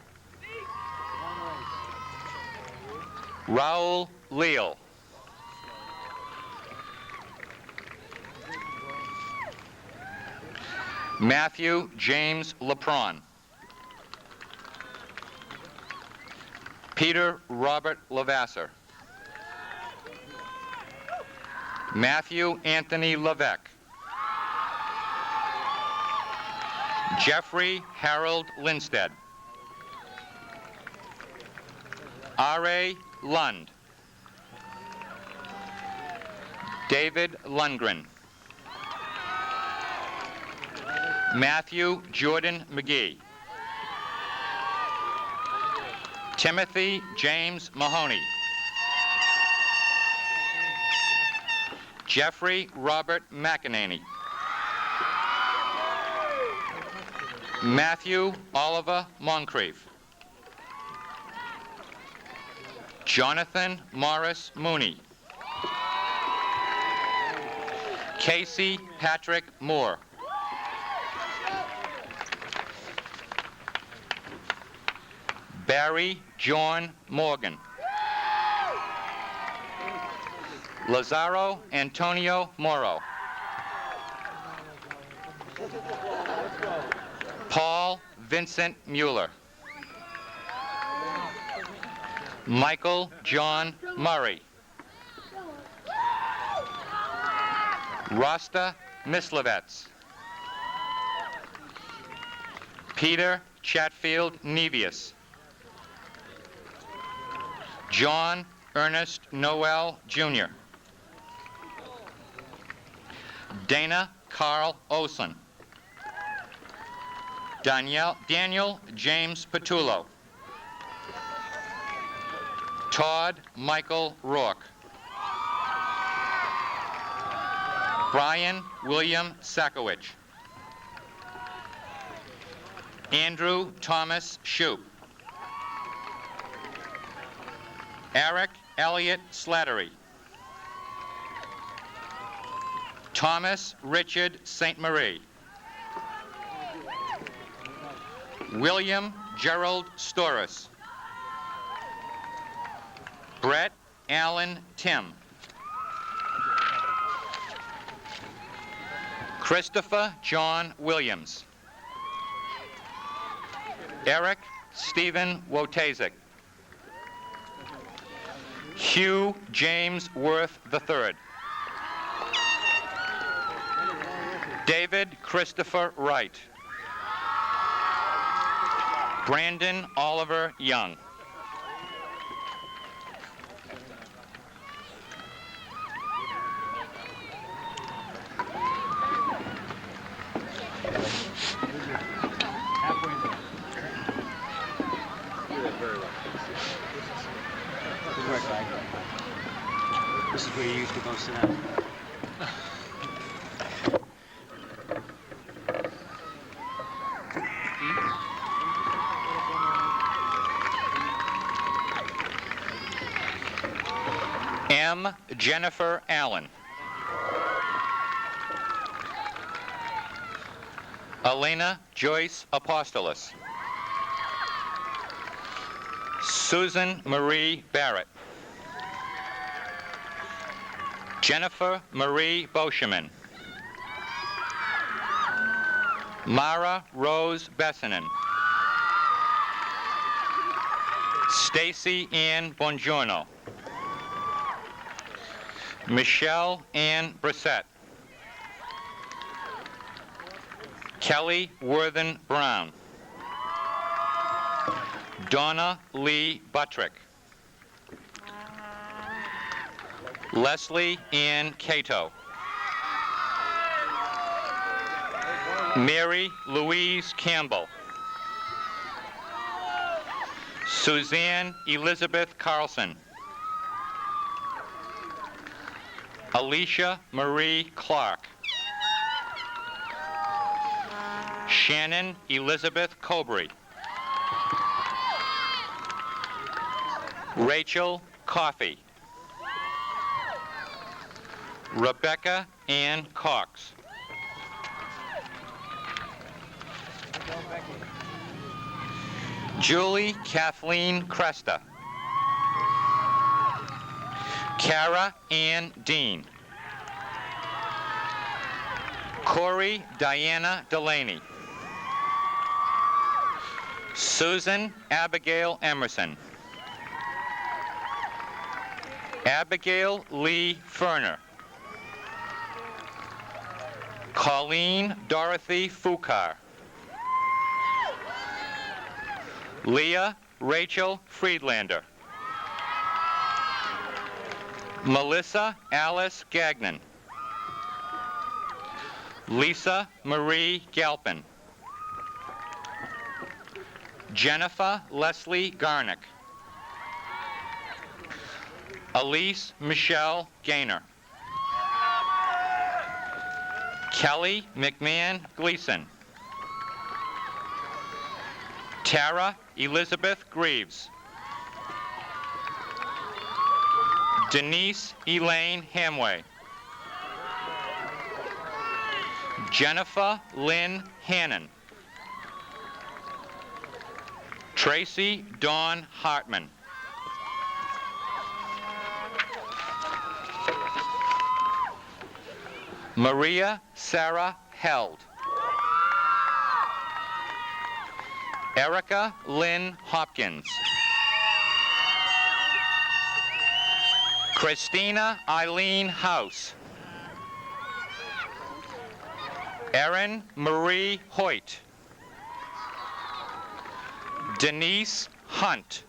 Raul Leal. Matthew James Lepron. Peter Robert Lavasser. Matthew Anthony Levesque. Jeffrey Harold Lindstedt. R.A. Lund. David Lundgren. Matthew Jordan McGee. Timothy James Mahoney. Jeffrey Robert McEnany. Matthew Oliver Moncrief. Jonathan Morris Mooney. Casey Patrick Moore. Barry John Morgan. Lazaro Antonio Moro. Paul Vincent Mueller. Michael John Murray. Rasta Mislevets. Peter Chatfield Nevius. John Ernest Noel Jr. Dana Carl Olson. Daniel James Patullo. Todd Michael Rourke. Brian William Sakowicz. Andrew Thomas Shoup. Eric Elliott Slattery. Thomas Richard St. Marie. William Gerald Storris. Brett Allen Tim. Christopher John Williams. Eric Stephen Wojtaszek. Hugh James Worth III. David Christopher Wright. Brandon Oliver Young. is where you usually go sit down. M. Jennifer Allen. Elena Joyce Apostolos. Susan Marie Barrett. Jennifer Marie Boscheman. Mara Rose Bessanen. Stacy Ann Bongiorno. Michelle Ann Brissett. Kelly Worthen Brown. Donna Lee Buttrick. Leslie Ann Cato. Mary Louise Campbell. Suzanne Elizabeth Carlson. Alicia Marie Clark. Shannon Elizabeth Cobry. Rachel Coffey. Rebecca Ann Cox. Julie Kathleen Cresta. Kara Ann Dean. Corey Diana Delaney. Susan Abigail Emerson. Abigail Lee Ferner. Colleen Dorothy Fukar. Leah Rachel Friedlander. Melissa Alice Gagnon. Lisa Marie Galpin. Jennifer Leslie Garnick. Elise Michelle Gaynor. Kelly McMahon Gleason. Tara Elizabeth Greaves. Denise Elaine Hamway. Jennifer Lynn Hannon. Tracy Dawn Hartman. Maria Sarah Held. Erica Lynn Hopkins. Christina Eileen House. Erin Marie Hoyt. Denise Hunt.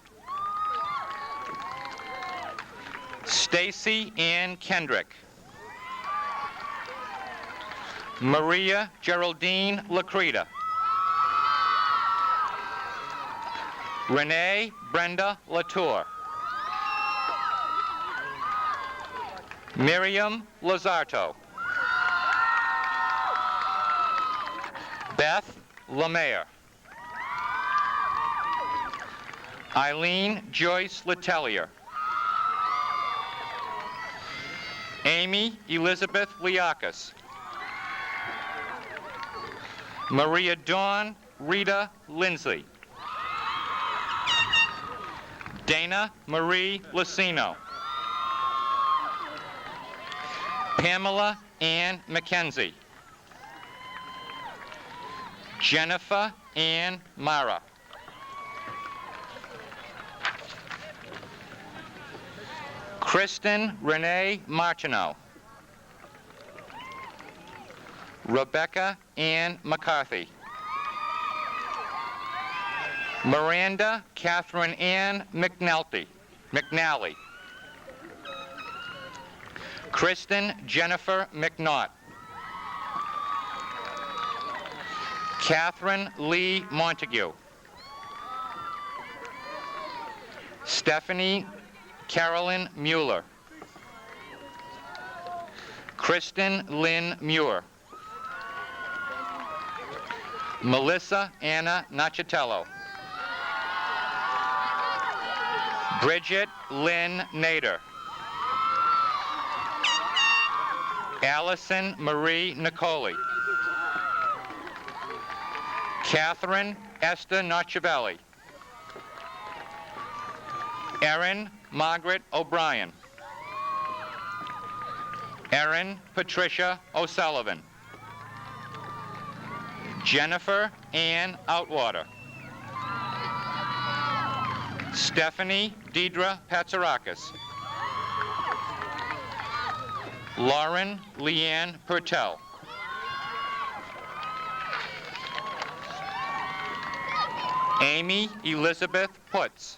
Stacy Ann Kendrick. Maria Geraldine Lacreta. Renee Brenda Latour. Miriam Lazarto. Beth Lemaire. Eileen Joyce Letellier. Amy Elizabeth Liakis. Maria Dawn Rita Lindsley. Dana Marie Lucino. Pamela Ann McKenzie. Jennifer Ann Mara. Kristen Renee Martineau. Rebecca Ann McCarthy. Miranda Catherine Ann McNally. Kristen Jennifer McNaught. Catherine Lee Montague. Stephanie Carolyn Mueller. Kristen Lynn Muir. Melissa Anna Nachitello. Bridget Lynn Nader. Allison Marie Nicoli. Catherine Esther Nociavelli. Erin Margaret O'Brien. Erin Patricia O'Sullivan. Jennifer Ann Outwater. Stephanie Deidre Patsarakis. Lauren Leanne Pertel. Amy Elizabeth Putz.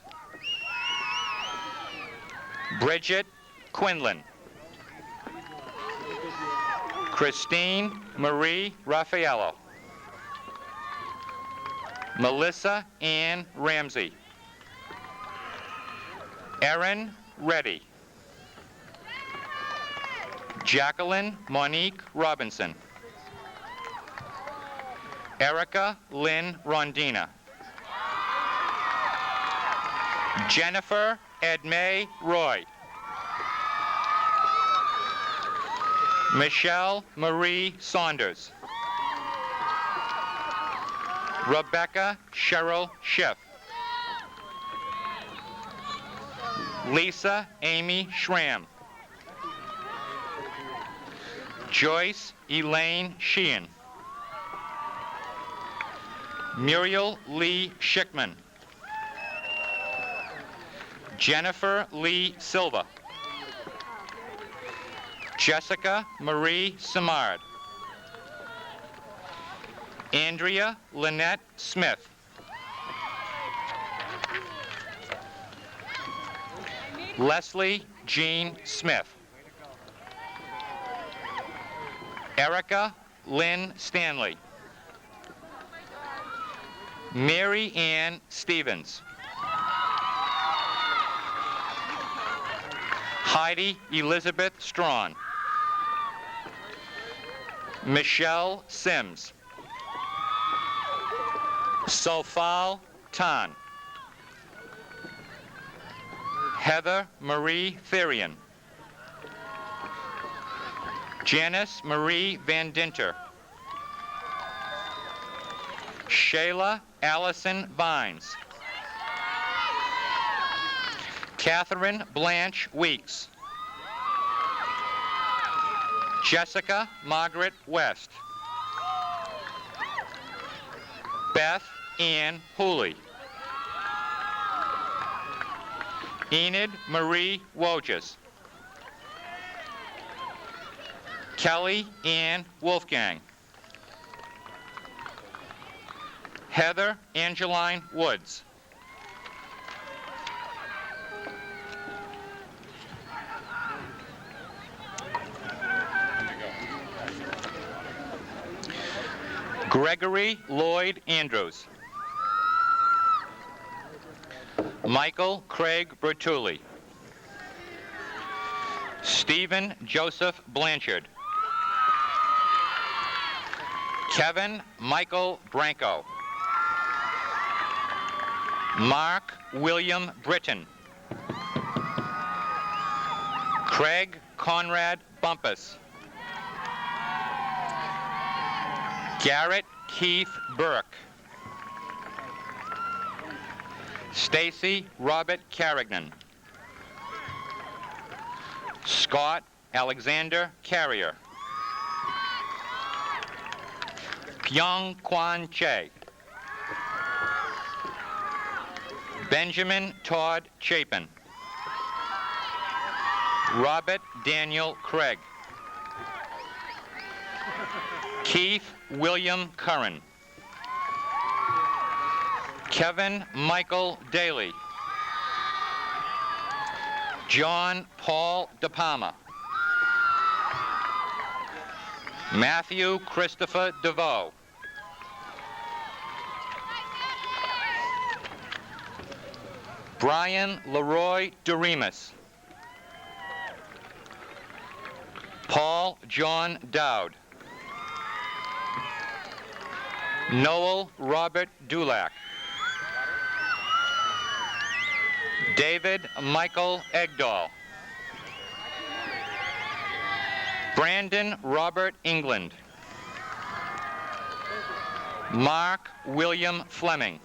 Bridget Quinlan. Christine Marie Raffaello. Melissa Ann Ramsey. Erin Reddy. Jacqueline Monique Robinson. Erica Lynn Rondina. Jennifer Edmay Roy. Michelle Marie Saunders. Rebecca Cheryl Schiff. Lisa Amy Schramm. Joyce Elaine Sheehan. Muriel Lee Schickman. Jennifer Lee Silva. Jessica Marie Simard. Andrea Lynette Smith. Leslie Jean Smith. Erica Lynn Stanley. Mary Ann Stevens. Heidi Elizabeth Strawn. Michelle Sims. Sofal Tan. Heather Marie Therian. Janice Marie Van Dinter. Shayla Allison Vines. Catherine Blanche Weeks. Jessica Margaret West. Beth Ann Hooley. Enid Marie Wojcik. Kelly Ann Wolfgang. Heather Angeline Woods. Gregory Lloyd Andrews. Michael Craig Bertulli. Stephen Joseph Blanchard. Kevin Michael Branco. Mark William Britton. Craig Conrad Bumpus. Garrett Keith Burke. Stacy Robert Carrigan. Scott Alexander Carrier. Pyong Kwan Che. Benjamin Todd Chapin. Robert Daniel Craig. Keith William Curran. Kevin Michael Daly. John Paul De Palma. Matthew Christopher DeVoe. Brian Leroy Doremus. Paul John Dowd. Noel Robert Dulac. David Michael Egdahl. Brandon Robert England. Mark William Fleming.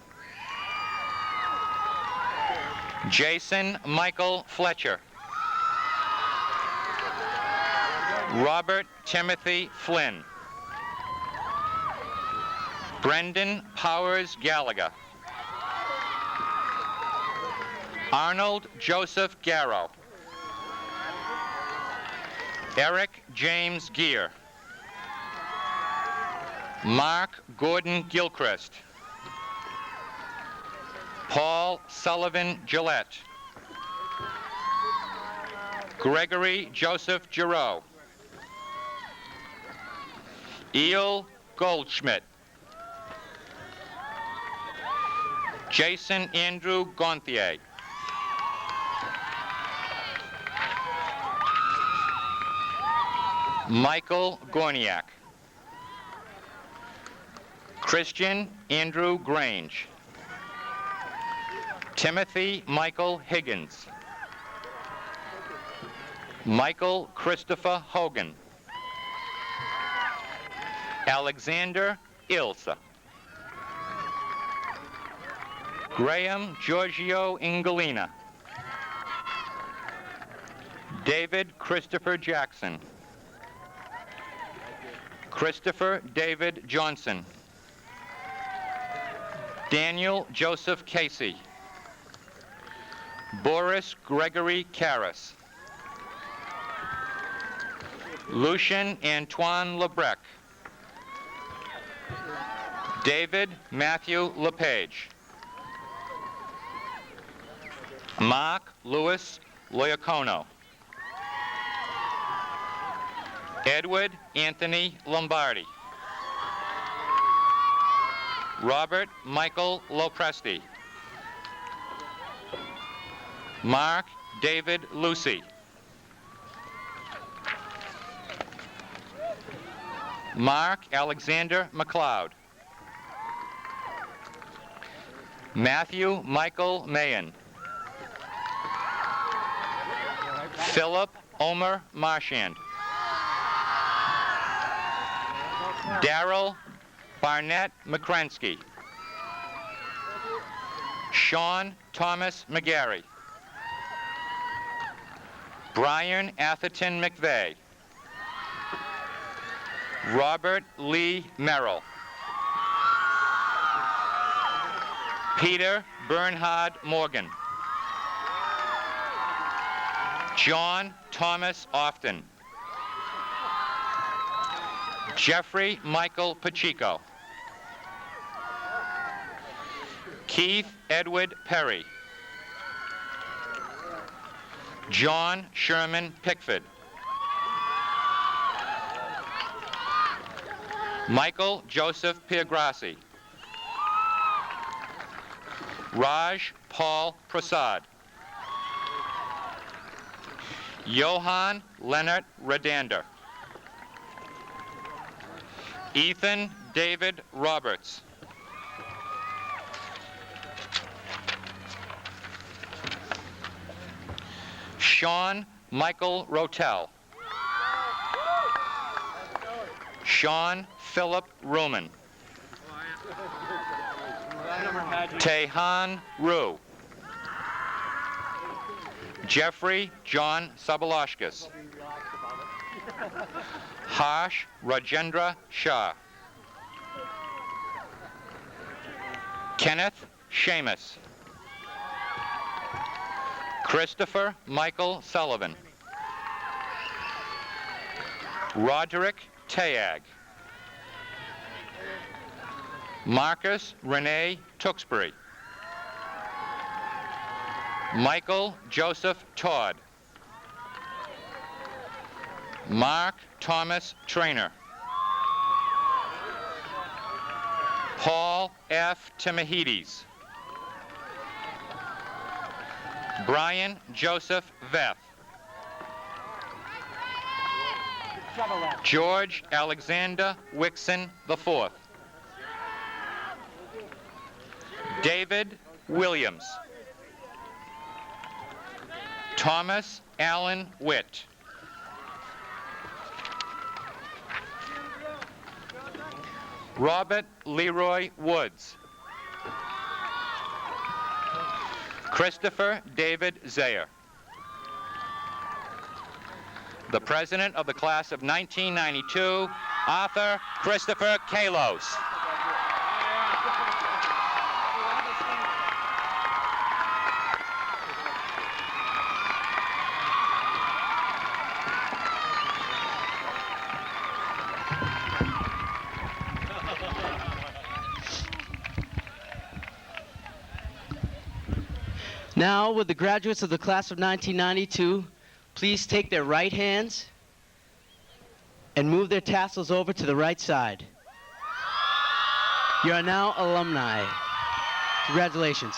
Jason Michael Fletcher. Robert Timothy Flynn. Brendan Powers Gallagher. Arnold Joseph Garrow. Eric James Gear. Mark Gordon Gilchrist. Paul Sullivan Gillette. Gregory Joseph Giroux. Eel Goldschmidt. Jason Andrew Gonthier. Michael Gorniak. Christian Andrew Grange. Timothy Michael Higgins. Michael Christopher Hogan. Alexander Ilsa. Graham Giorgio Ingalina. David Christopher Jackson. Christopher David Johnson. Daniel Joseph Casey. Boris Gregory Karras. Lucian Antoine Lebrec. David Matthew LePage. Mark Louis Loiacono. Edward Anthony Lombardi. Robert Michael Lopresti. Mark David Lucy. Mark Alexander McLeod. Matthew Michael Mayen. Philip Omer Marchand. Darrell Barnett McCrensky. Sean Thomas McGarry. Brian Atherton McVeigh. Robert Lee Merrill. Peter Bernhard Morgan. John Thomas Often. Jeffrey Michael Pacheco. Keith Edward Perry. John Sherman Pickford. Michael Joseph Piergrassi. Raj Paul Prasad. Johann Leonard Redander. Ethan David Roberts. Sean Michael Rotel. Sean Philip Ruman. Tehan Rue. Jeffrey John Sabalashkas. Harsh Rajendra Shah. Kenneth Seamus. Christopher Michael Sullivan. Roderick Tayag. Marcus Renee Tewksbury. Michael Joseph Todd. Mark Thomas Trainer. Paul F. Timohides. Brian Joseph Veth. George Alexander Wixon IV. David Williams. Thomas Allen Witt. Robert Leroy Woods. Christopher David Zayer. The president of the class of 1992, Arthur Christopher Kalos. Now, would the graduates of the class of 1992 please take their right hands and move their tassels over to the right side. You are now alumni. Congratulations.